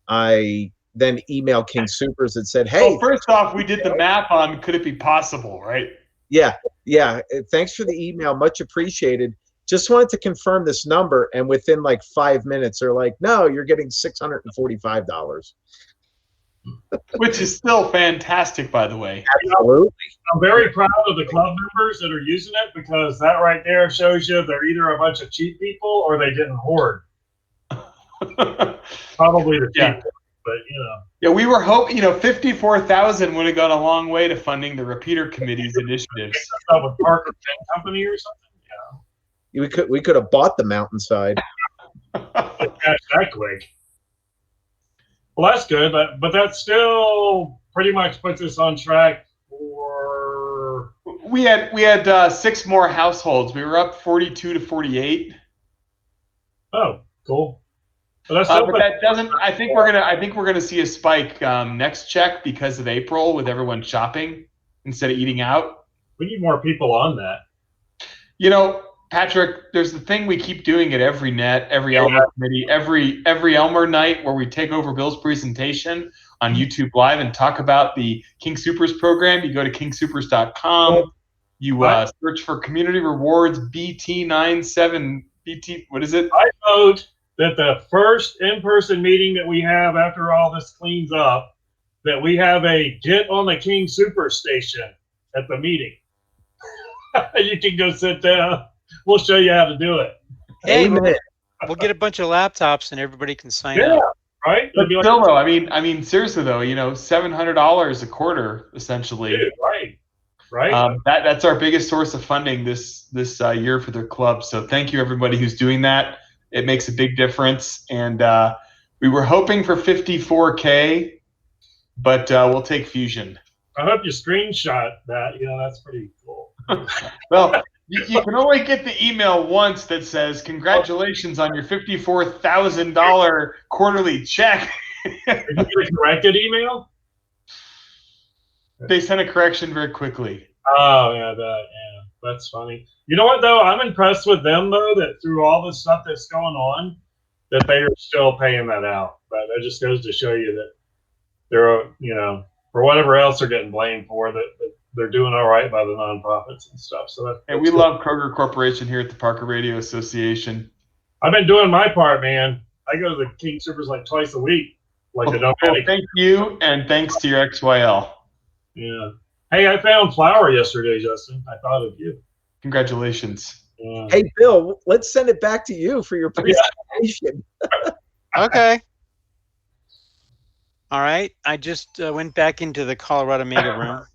I then emailed King Supers and said, "Hey." Well, first off, we did the math on could it be possible, right? Yeah. Thanks for the email. Much appreciated. Just wanted to confirm this number. And within like 5 minutes, they're like, "No, you're getting $645. Which is still fantastic, by the way. Absolutely. I'm very proud of the club members that are using it, because that right there shows you they're either a bunch of cheap people or they didn't hoard. Probably the cheap ones, but Yeah, we were hoping, 54,000 would have gone a long way to funding the repeater committee's initiatives. Up with Parker Pen Company or something. We could have bought the mountainside. Catch that quick. Well, that's good, but that still pretty much puts us on track for. We had 6 more households. We were up 42 to 48. Oh, cool. But that doesn't. I think we're gonna see a spike next check because of April with everyone shopping instead of eating out. We need more people on that. Patrick, there's the thing we keep doing at every Elmer committee, every Elmer night where we take over Bill's presentation on YouTube Live and talk about the King Supers program. You go to kingsupers.com, you search for Community Rewards BT97 BT. What is it? I vote that the first in-person meeting that we have after all this cleans up, that we have a get on the King Super station at the meeting. You can go sit down. We'll show you how to do it. Hey, we'll get a bunch of laptops and everybody can sign up. Right? But still, though, I mean, seriously, though, $700 a quarter, essentially. Dude, right. That's our biggest source of funding this year for the club. So thank you, everybody who's doing that. It makes a big difference. And we were hoping for 54K, but we'll take Fusion. I hope you screenshot that. That's pretty cool. Well, you can only get the email once that says, "Congratulations on your $54,000 quarterly check." Did you get a corrected email? They sent a correction very quickly. Oh, yeah, that's funny. You know what, though? I'm impressed with them, though, that through all this stuff that's going on, that they are still paying that out. But that just goes to show you that they're, for whatever else they're getting blamed for, that they're doing all right by the nonprofits and stuff. So and we love Kroger Corporation here at the Parker Radio Association. I've been doing my part, man. I go to the King Supers like twice a week. Thank you, and thanks to your XYL. Yeah. Hey, I found flour yesterday, Justin. I thought of you. Congratulations. Yeah. Hey, Bill, let's send it back to you for your presentation. Okay. All right. I just went back into the Colorado Mega room.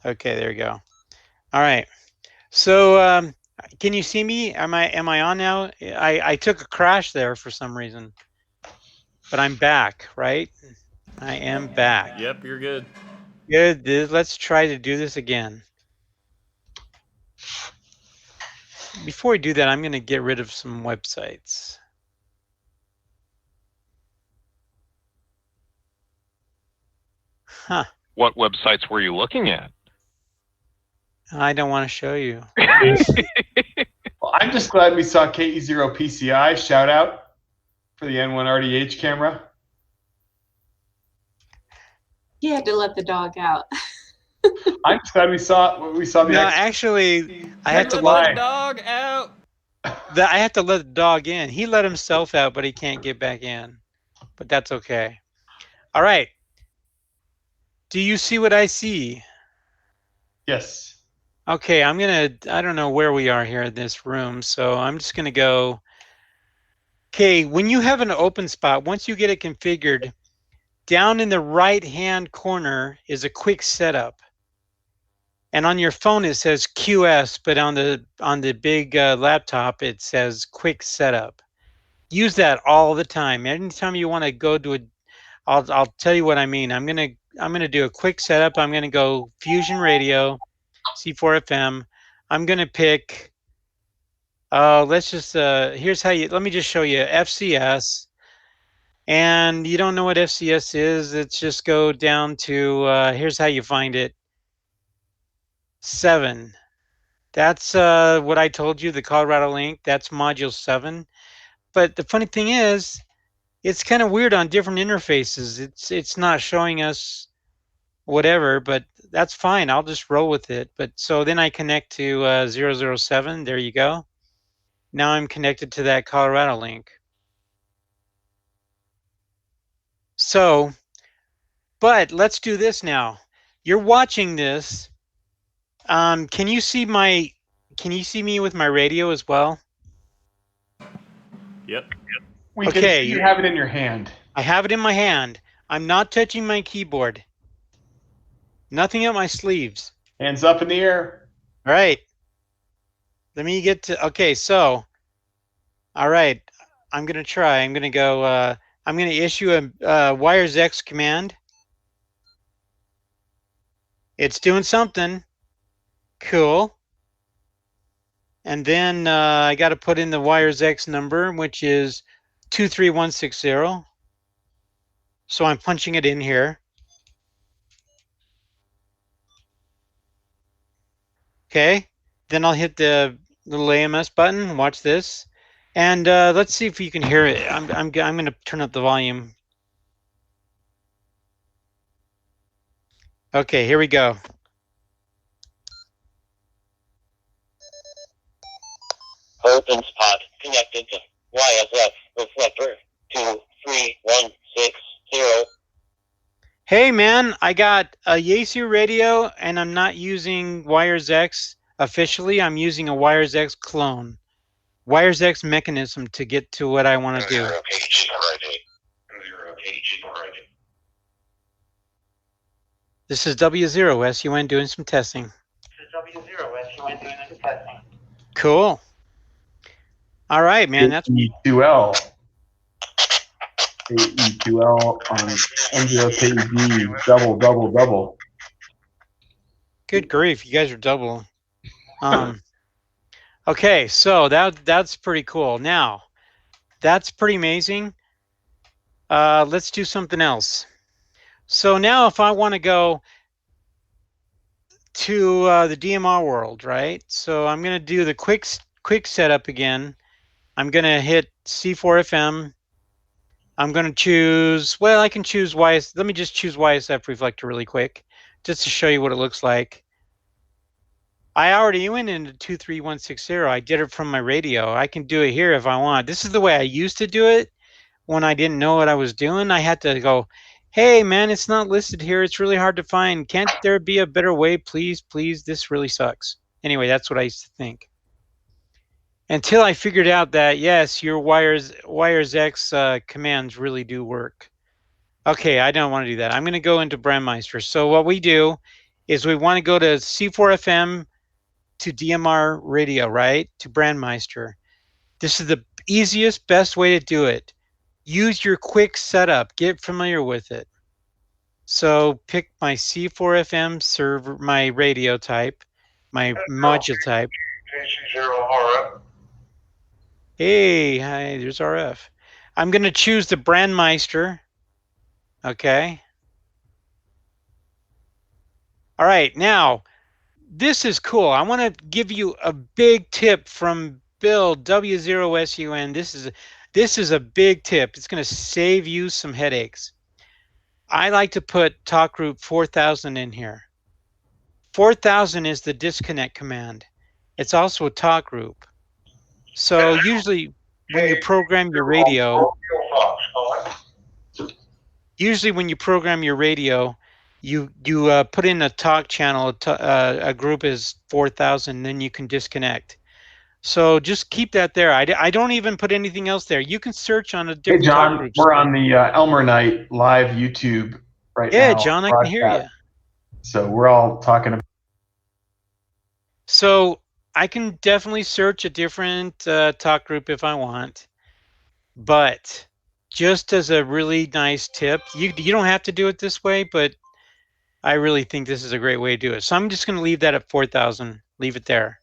Okay, there you go. All right. So can you see me? Am I on now? I took a crash there for some reason. But I'm back, right? I am back. Yep, you're good. Good. Let's try to do this again. Before we do that, I'm going to get rid of some websites. Huh. What websites were you looking at? I don't want to show you. Well, I'm just glad we saw KE0PCI. Shout out for the N1 RDH camera. You had to let the dog out. I'm just glad we saw the. No, actually, I had to let let the dog out. I have to let the dog in. He let himself out, but he can't get back in. But that's okay. All right. Do you see what I see? Yes. Okay, I don't know where we are here in this room, so I'm just gonna go. Okay, when you have an open spot, once you get it configured, down in the right-hand corner is a quick setup. And on your phone it says QS, but on the big laptop it says quick setup. Use that all the time. Anytime you want to go to a, I'll tell you what I mean. I'm gonna do a quick setup. I'm gonna go Fusion Radio, C4FM. I'm gonna pick. Let's just here's how you. Let me just show you FCS. And you don't know what FCS is. Let's just go down to here's how you find it. 7. That's what I told you. The Colorado link. That's module 7. But the funny thing is, it's kind of weird on different interfaces. It's not showing us whatever, but that's fine. I'll just roll with it. But so then I connect to 007. There you go. Now I'm connected to that Colorado link. So, but let's do this now. You're watching this. Can you see me with my radio as well? Yep. We can see you have it in your hand. I have it in my hand. I'm not touching my keyboard. Nothing up my sleeves. Hands up in the air. All right. Let me get to, okay, so, all right. I'm going to try. I'm going to go, I'm going to issue a wires X command. It's doing something. Cool. And then I got to put in the wires X number, which is 23160. So I'm punching it in here. Okay. Then I'll hit the little AMS button. Watch this. And let's see if you can hear it. I'm going to turn up the volume. Okay, here we go. Open spot connected to YSF reflector 23160. Hey man, I got a Yaesu radio and I'm not using Wires X officially. I'm using a Wires X clone. Wires X mechanism to get to what I want to do. This is W0SUN doing some testing. Cool. All right, man. That's E2L. E2L on NGOKG double. good grief. You guys are double. Okay, so that's pretty cool. Now, that's pretty amazing. Let's do something else. So now if I want to go to the DMR world, right? So I'm going to do the quick setup again. I'm going to hit C4FM. I'm going to choose, well, I can choose YS. Let me just choose YSF reflector really quick, just to show you what it looks like. I already went into 23160. I did it from my radio. I can do it here if I want. This is the way I used to do it when I didn't know what I was doing. I had to go, hey, man, it's not listed here. It's really hard to find. Can't there be a better way? Please, please. This really sucks. Anyway, that's what I used to think. Until I figured out that, yes, your wires X commands really do work. Okay, I don't want to do that. I'm going to go into Brandmeister. So what we do is we want to go to C4FM to DMR radio, right? To Brandmeister. This is the easiest, best way to do it. Use your quick setup. Get familiar with it. So pick my C4FM server, my radio type, my module type. Hey, hi, there's RF. I'm going to choose the Brandmeister. Okay. All right, now, this is cool. I want to give you a big tip from Bill W0SUN. This is a big tip. It's going to save you some headaches. I like to put talk group 4000 in here. 4000 is the disconnect command. It's also a talk group. So usually when you program your radio, you put in a talk channel, a group is 4000, then you can disconnect. So just keep that there. I don't even put anything else there. You can search on a different talk groups. We're on the Elmer Night live YouTube right now. Yeah, John, I can hear you. So we're all talking about So I can definitely search a different talk group if I want, but just as a really nice tip, you don't have to do it this way, but I really think this is a great way to do it. So I'm just going to leave that at 4,000. Leave it there.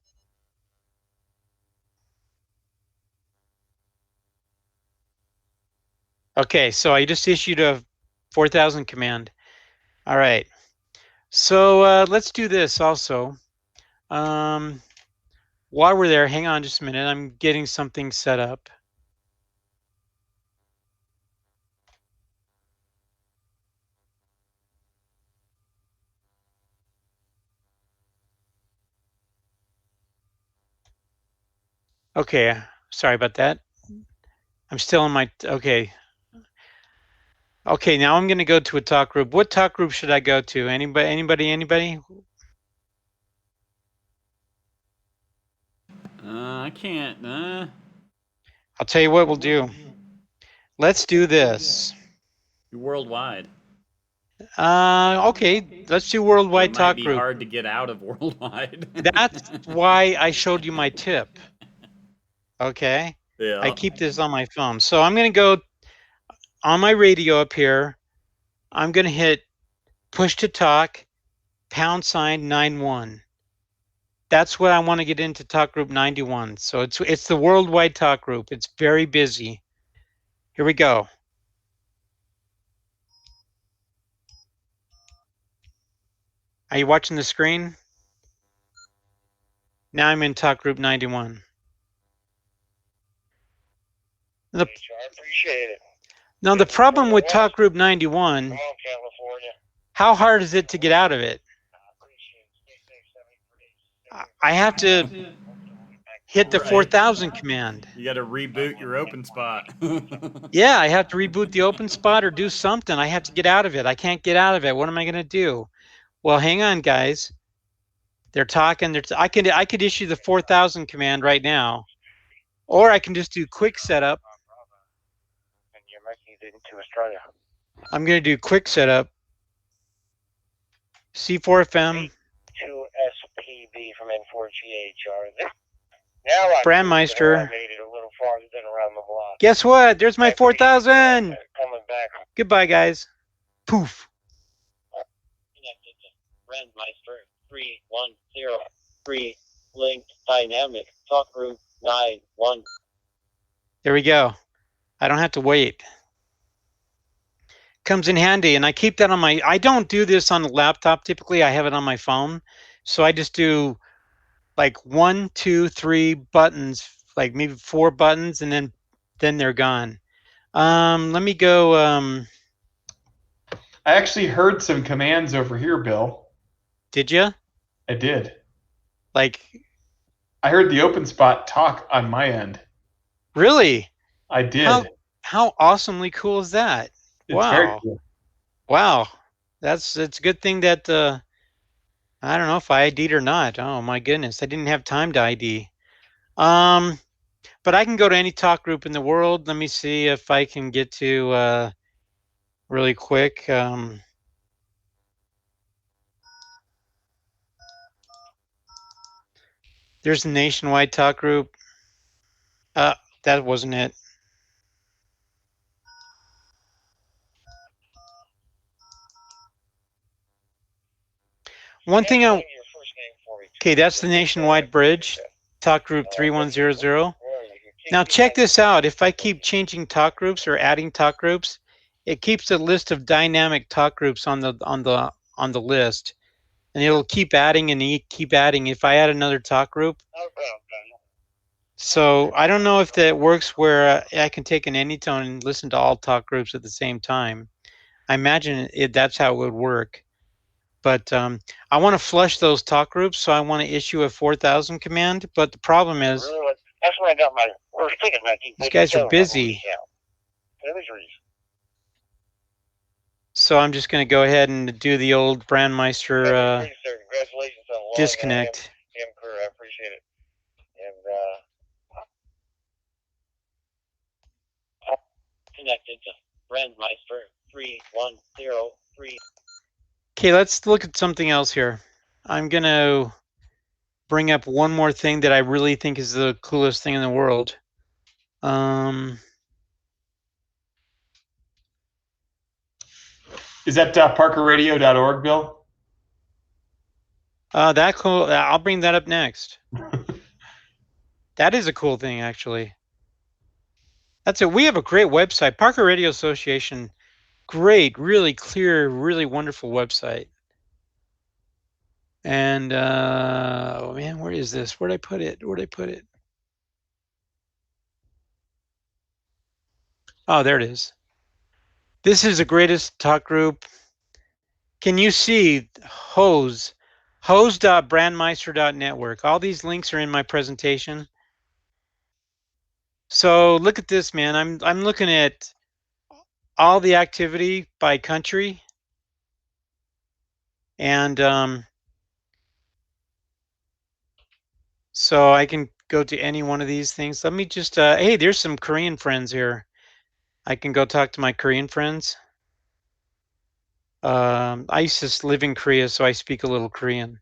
Okay, so I just issued a 4,000 command. All right. So let's do this also. While we're there, hang on just a minute. I'm getting something set up. Okay, sorry about that. I'm still in my, okay. Okay, now I'm going to go to a talk group. What talk group should I go to? Anybody? I can't. I'll tell you what we'll do. Let's do this. Worldwide. Okay, let's do worldwide It might talk be group. hard to get out of worldwide. That's why I showed you my tip. Okay. Yeah. I keep this on my phone. So I'm going to go on my radio up here. I'm going to hit push to talk #91. That's what I want to get into talk group 91. So it's the worldwide talk group. It's very busy. Here we go. Are you watching the screen? Now I'm in talk group 91. I appreciate it. Now the problem with talk group 91, Come on, California. how hard is it to get out of it? I have to hit the Right. 4,000 command. You got to reboot your open spot. Yeah, I have to reboot the open spot or do something. I have to get out of it. I can't get out of it. What am I going to do? Well, hang on, guys. They're talking. I could issue the 4,000 command right now, or I can just do quick setup. And you're making it into Australia. I'm going to do quick setup. C4FM. 2SPB from N4GHR. Now I Brandmeister. made it a little farther than around the block. Guess what? There's my 4,000. Coming back. Goodbye, guys. Poof. Connected to Brandmeister 3103 linked dynamic talk group 91. There we go. I don't have to wait. Comes in handy, and I keep that on my, I don't do this on the laptop typically. I have it on my phone. So I just do like 1, 2, 3 buttons, like maybe 4 buttons, and then they're gone. Let me go. I actually heard some commands over here, Bill. Did you? I did. Like, I heard the open spot talk on my end. really? I did. How awesomely cool is that? It's Wow. very cool. Wow. It's a good thing that I don't know if I ID'd or not. Oh my goodness, I didn't have time to ID. But I can go to any talk group in the world. Let me see if I can get to really quick. There's a nationwide talk group. That wasn't it. One thing okay, that's the nationwide bridge, talk group 3100. Now check this out. If I keep changing talk groups or adding talk groups, it keeps a list of dynamic talk groups on the list, and it'll keep adding and keep adding. If I add another talk group, so I don't know if that works where I can take an Anytone and listen to all talk groups at the same time. I imagine that's how it would work. But I want to flush those talk groups, so I want to issue a 4,000 command. But the problem is, that's when I got my first ticket. These guys are busy. So I'm just going to go ahead and do the old Brandmeister disconnect. I appreciate it. And connected to Brandmeister 3103. Okay, let's look at something else here. I'm going to bring up one more thing that I really think is the coolest thing in the world. Is that parkerradio.org, Bill? That cool. I'll bring that up next. That is a cool thing, actually. That's it. We have a great website, Parker Radio Association. Great, really clear, really wonderful website. And oh man, where is this? Where'd I put it? Where'd I put it? Oh, there it is. This is the greatest talk group. Can you see hose.brandmeister.network? All these links are in my presentation. So look at this, man. I'm looking at all the activity by country, and so I can go to any one of these things. Let me just hey, there's some Korean friends here. I can go talk to my Korean friends. I used to live in Korea, so I speak a little Korean.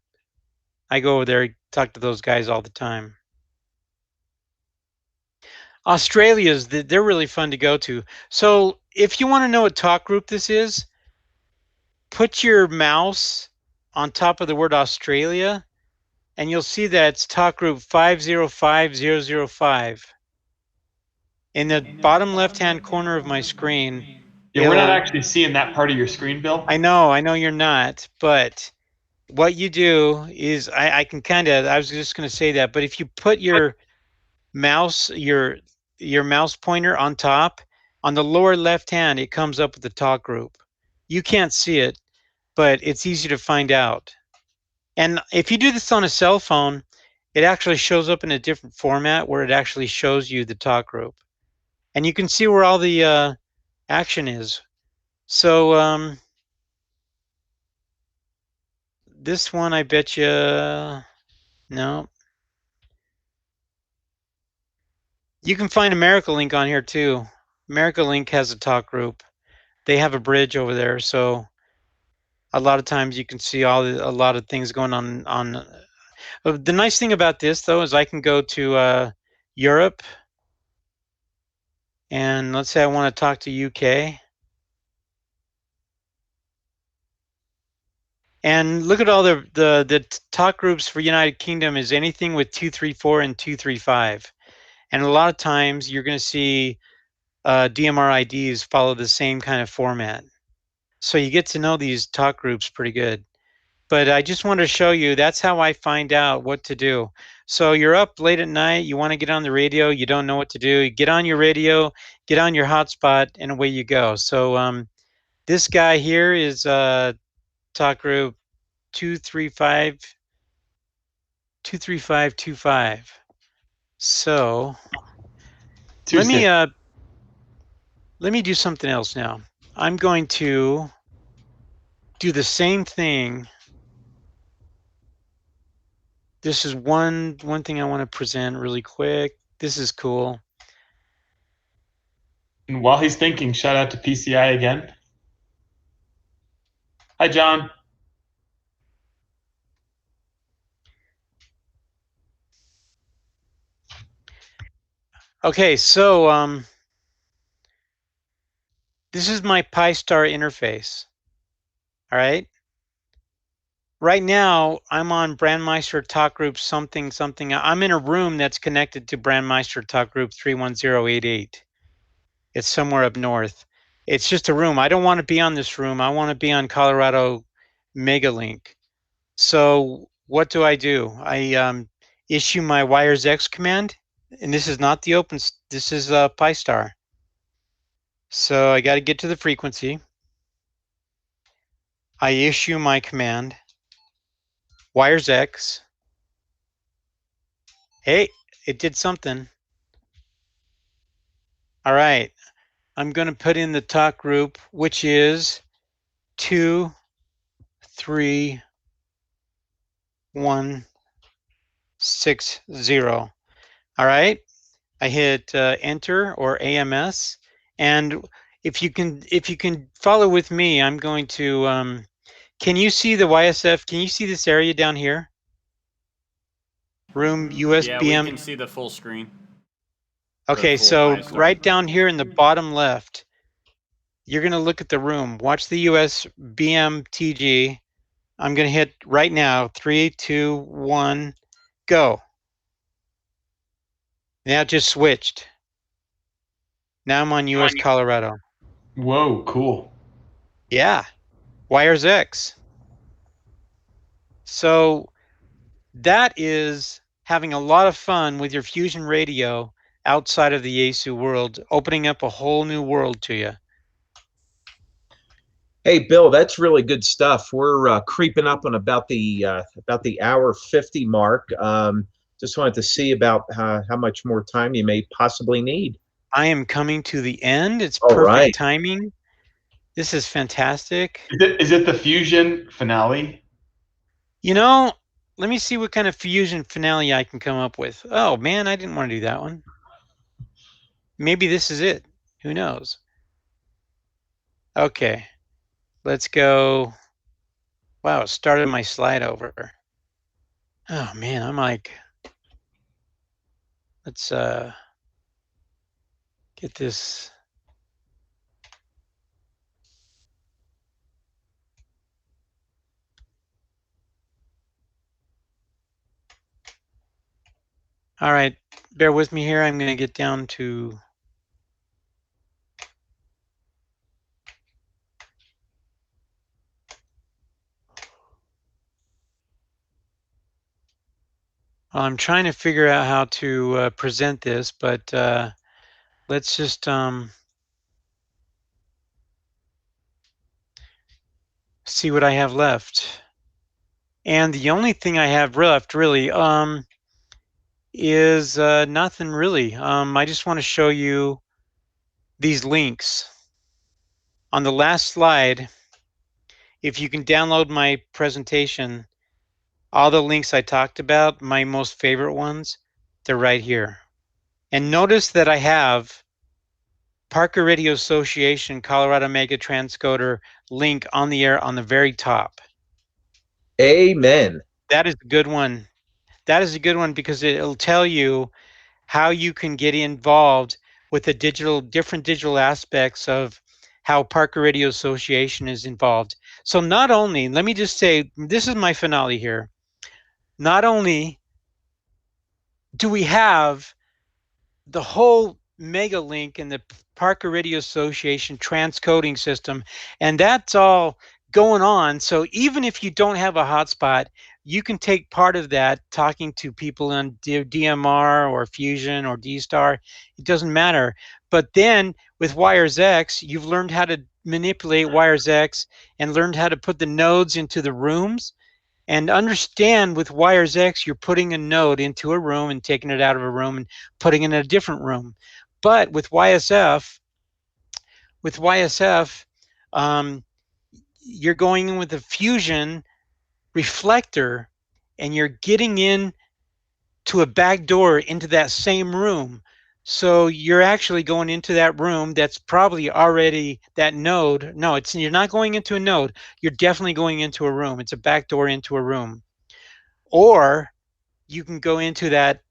I go over there, talk to those guys all the time. They're really fun to go to. So if you want to know what talk group this is, put your mouse on top of the word Australia, and you'll see that it's talk group 505005. In the bottom left-hand corner of my screen, Yeah, we're not actually seeing that part of your screen, Bill. I know you're not, but what you do is I can I was just going to say that, but if you put your mouse, your mouse pointer on top, on the lower left hand, it comes up with the talk group. You can't see it, but it's easy to find out. And if you do this on a cell phone, it actually shows up in a different format where it actually shows you the talk group. And you can see where all the action is. So this one, I bet you, no. You can find America Link on here too. America Link has a talk group. They have a bridge over there, so a lot of times you can see a lot of things going on. The nice thing about this though is I can go to Europe, and let's say I want to talk to UK. And look at all the talk groups for United Kingdom is anything with 234 and 235. And a lot of times you're going to see DMR IDs follow the same kind of format. So you get to know these talk groups pretty good. But I just wanted to show you, that's how I find out what to do. So you're up late at night, you want to get on the radio, you don't know what to do, you get on your radio, get on your hotspot, and away you go. So this guy here is talk group 23525. So Tuesday. let me do something else now. I'm going to do the same thing. This is one thing I want to present really quick. This is cool. And while he's thinking, shout out to PCI again. Hi, John. Okay, so this is my PiStar interface. All right. Right now, I'm on Brandmeister Talk Group something. I'm in a room that's connected to Brandmeister Talk Group 31088. It's somewhere up north. It's just a room. I don't want to be on this room. I want to be on Colorado Megalink. So what do? I issue my wires X command, and this is not the open. This is PiStar. So I got to get to the frequency. I issue my command, wires X. Hey, it did something. All right, I'm going to put in the talk group, which is 2, 3, 1, 6, 0. All right, I hit enter or AMS, and if you can follow with me, I'm going to. Can you see the YSF? Can you see this area down here? Room Yeah, we USBM. can see the full screen. Okay, full so PiStar. right down here in the bottom left, you're going to look at the room. Watch the USBM TG. I'm going to hit right now. 3, 2, 1, go. Now it just switched. Now I'm on US Colorado. Whoa, cool. Yeah, Wires X. So that is having a lot of fun with your Fusion radio outside of the Yaesu world, opening up a whole new world to you. Hey, Bill, that's really good stuff. We're creeping up on about the hour 50 mark. Just wanted to see about how much more time you may possibly need. I am coming to the end. It's All perfect right. timing. This is fantastic. Is it the Fusion finale? You know, let me see what kind of Fusion finale I can come up with. Oh, man, I didn't want to do that one. Maybe this is it. Who knows? Okay, let's go. Wow, it started my slide over. Oh, man, I'm like, let's get this. All right, bear with me here. I'm going to get down to I'm trying to figure out how to present this, but let's just see what I have left. And the only thing I have left really is nothing really. I just want to show you these links. On the last slide, if you can download my presentation, all the links I talked about, my most favorite ones, they're right here. And notice that I have Parker Radio Association Colorado Mega Transcoder link on the air on the very top. Amen. That is a good one. That is a good one because it'll tell you how you can get involved with the different digital aspects of how Parker Radio Association is involved. So not only, let me just say, this is my finale here. Not only do we have the whole mega link in the Parker Radio Association transcoding system, and that's all going on. So even if you don't have a hotspot, you can take part of that talking to people on DMR or Fusion or DStar. It doesn't matter. But then with Wires X, you've learned how to manipulate Wires X and learned how to put the nodes into the rooms. And understand with Wires X, you're putting a node into a room and taking it out of a room and putting it in a different room. But with YSF, you're going in with a Fusion reflector and you're getting in to a back door into that same room. So you're actually going into that room that's probably already that node. No, you're not going into a node. You're definitely going into a room. It's a back door into a room. Or you can go into that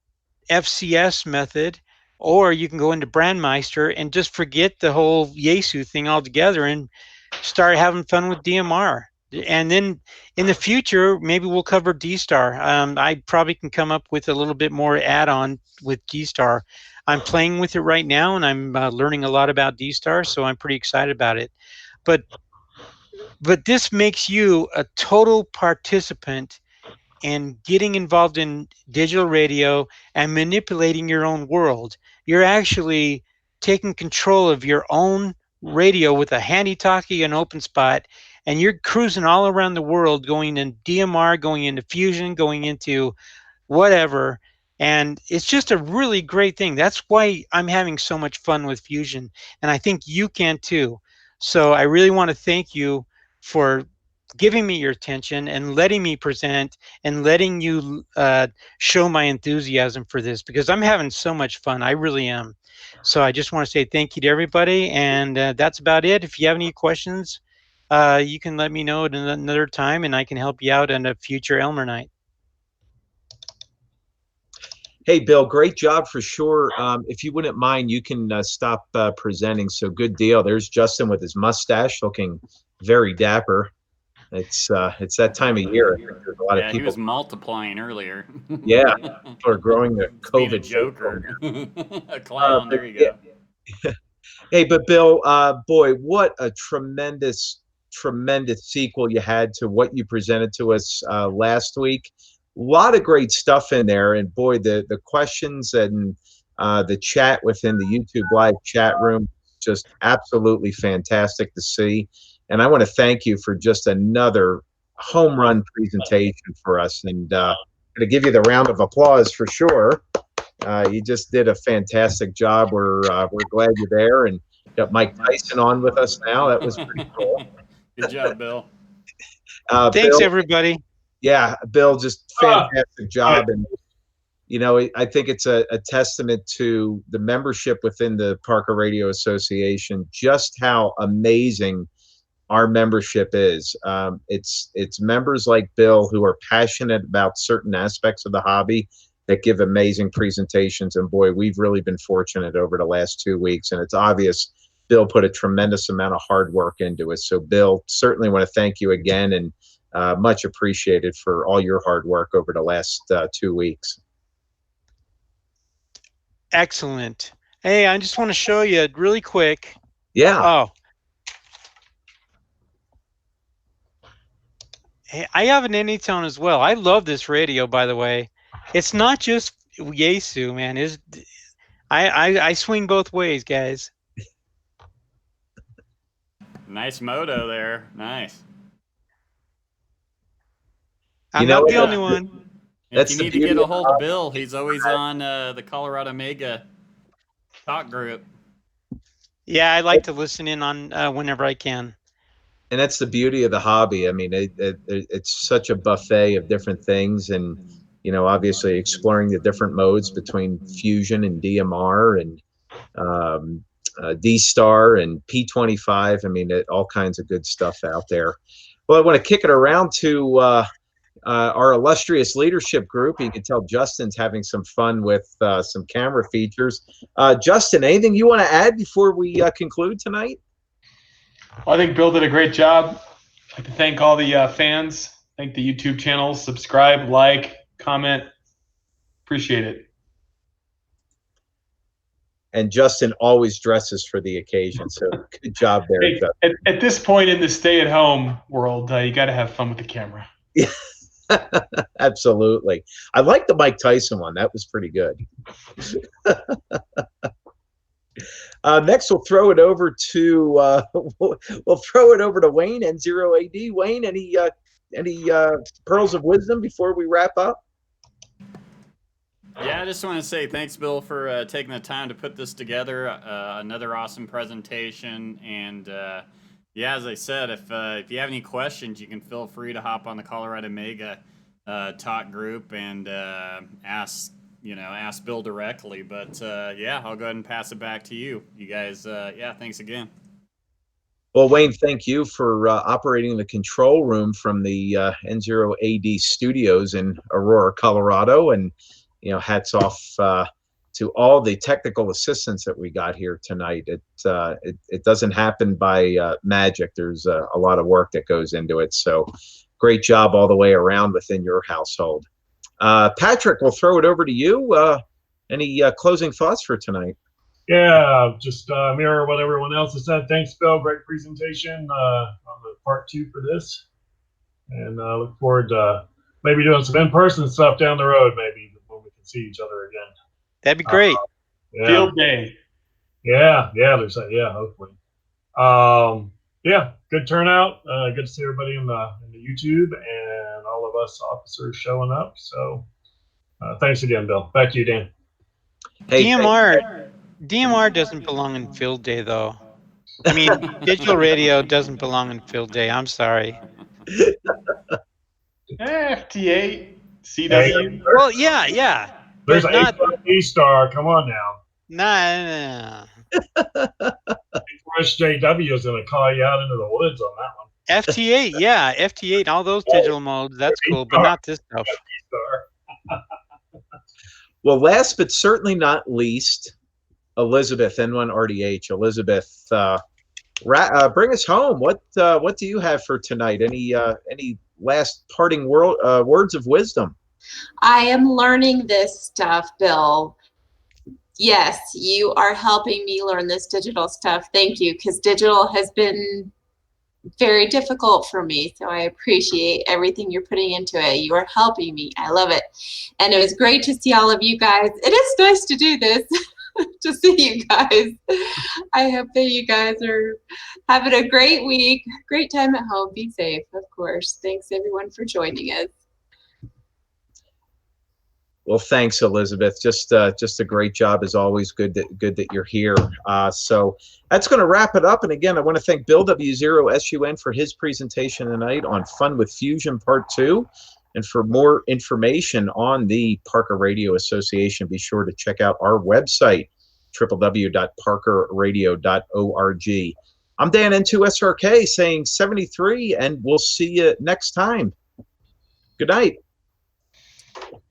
FCS method, or you can go into Brandmeister and just forget the whole Yaesu thing altogether and start having fun with DMR. And then in the future, maybe we'll cover DStar. I probably can come up with a little bit more add-on with DStar. I'm playing with it right now, and I'm learning a lot about DStar, so I'm pretty excited about it. But this makes you a total participant and getting involved in digital radio and manipulating your own world. You're actually taking control of your own radio with a handy talkie and open spot, and you're cruising all around the world, going in DMR, going into Fusion, going into whatever. And it's just a really great thing. That's why I'm having so much fun with Fusion. And I think you can too. So I really want to thank you for giving me your attention and letting me present and letting you show my enthusiasm for this, because I'm having so much fun. I really am. So I just want to say thank you to everybody. And that's about it. If you have any questions, you can let me know at another time and I can help you out in a future Elmer night. Hey, Bill, great job for sure. If you wouldn't mind, you can stop presenting. So good deal. There's Justin with his mustache, looking very dapper. It's that time of year. I think there's a lot of Yeah, he people. was multiplying earlier. Yeah, people are growing the He's being a COVID face on joker, a there. clown. But There you yeah, go. hey, but Bill, boy, what a tremendous, tremendous sequel you had to what you presented to us last week. A lot of great stuff in there, and boy, the questions and the chat within the YouTube live chat room, just absolutely fantastic to see. And I want to thank you for just another home run presentation for us, and going to give you the round of applause for sure. You just did a fantastic job. We're glad you're there, and got Mike Tyson on with us now. That was pretty cool. Good job, Bill. Thanks, Bill, everybody. yeah, Bill, just Ah, fantastic job, and I think it's a testament to the membership within the Parker Radio Association, just how amazing our membership is. It's members like Bill who are passionate about certain aspects of the hobby that give amazing presentations. And boy, we've really been fortunate over the last 2 weeks. And it's obvious Bill put a tremendous amount of hard work into it. So, Bill, certainly want to thank you again, and much appreciated for all your hard work over the last 2 weeks. Excellent. Hey, I just want to show you really quick. Yeah. Oh. Hey, I have an Anytone as well. I love this radio, by the way. It's not just Yaesu, man. I swing both ways, guys. Nice moto there. Nice. I'm not the only one. If you need to get a hold of Bill, he's always on the Colorado Mega talk group. Yeah, I like to listen in on whenever I can. And that's the beauty of the hobby. I mean, it's such a buffet of different things, and obviously exploring the different modes between Fusion and DMR and D-Star and P25. I mean, all kinds of good stuff out there. Well, I want to kick it around to our illustrious leadership group. You can tell Justin's having some fun with some camera features. Justin, anything you want to add before we conclude tonight? Well, I think Bill did a great job. I'd like to thank all the fans, thank the YouTube channels, subscribe, like, comment. Appreciate it. And Justin always dresses for the occasion, so good job there, hey, Justin. At this point in the stay-at-home world, you got to have fun with the camera. Yeah, absolutely. I like the Mike Tyson one. That was pretty good. Next, we'll throw it over to Wayne and N0AD. Wayne, any pearls of wisdom before we wrap up? Yeah, I just want to say thanks, Bill, for taking the time to put this together. Another awesome presentation, and yeah, as I said, if you have any questions, you can feel free to hop on the Colorado Mega talk group and ask Bill directly. But yeah, I'll go ahead and pass it back to you. You guys, yeah, thanks again. Well, Wayne, thank you for operating the control room from the N0AD studios in Aurora, Colorado, and hats off to all the technical assistance that we got here tonight. It doesn't happen by magic. There's a lot of work that goes into it. So great job all the way around within your household. Patrick, we'll throw it over to you. Any closing thoughts for tonight? Yeah, just mirror what everyone else has said. Thanks, Bill. Great presentation on the part 2 for this. And look forward to maybe doing some in-person stuff down the road, maybe when we can see each other again. That'd be great. Yeah. Field day. Yeah, there's that. Yeah, hopefully. Yeah, good turnout. Good to see everybody in the YouTube and all of us officers showing up. So thanks again, Bill. Back to you, Dan. Hey, DMR doesn't belong in field day, though. I mean, digital radio doesn't belong in field day. I'm sorry. FT8, CW. Hey, Well, yeah. There's But an not PiStar. Come on now. nah. SJW is going to call you out into the woods on that one. FT8, yeah, FT8, all those digital modes. That's cool, but not this stuff. Well, last but certainly not least, Elizabeth, N1RDH. Elizabeth, bring us home. What do you have for tonight? Any last parting words of wisdom? I am learning this stuff, Bill. Yes, you are helping me learn this digital stuff. Thank you, because digital has been very difficult for me. So I appreciate everything you're putting into it. You are helping me. I love it. And it was great to see all of you guys. It is nice to do this, to see you guys. I hope that you guys are having a great week, great time at home. Be safe, of course. Thanks everyone for joining us. Well, thanks, Elizabeth. Just a great job as always. Good that you're here. So that's going to wrap it up. And again, I want to thank Bill W0SUN for his presentation tonight on Fun with Fusion Part 2. And for more information on the Parker Radio Association, be sure to check out our website, www.parkerradio.org. I'm Dan N2SRK saying 73, and we'll see you next time. Good night.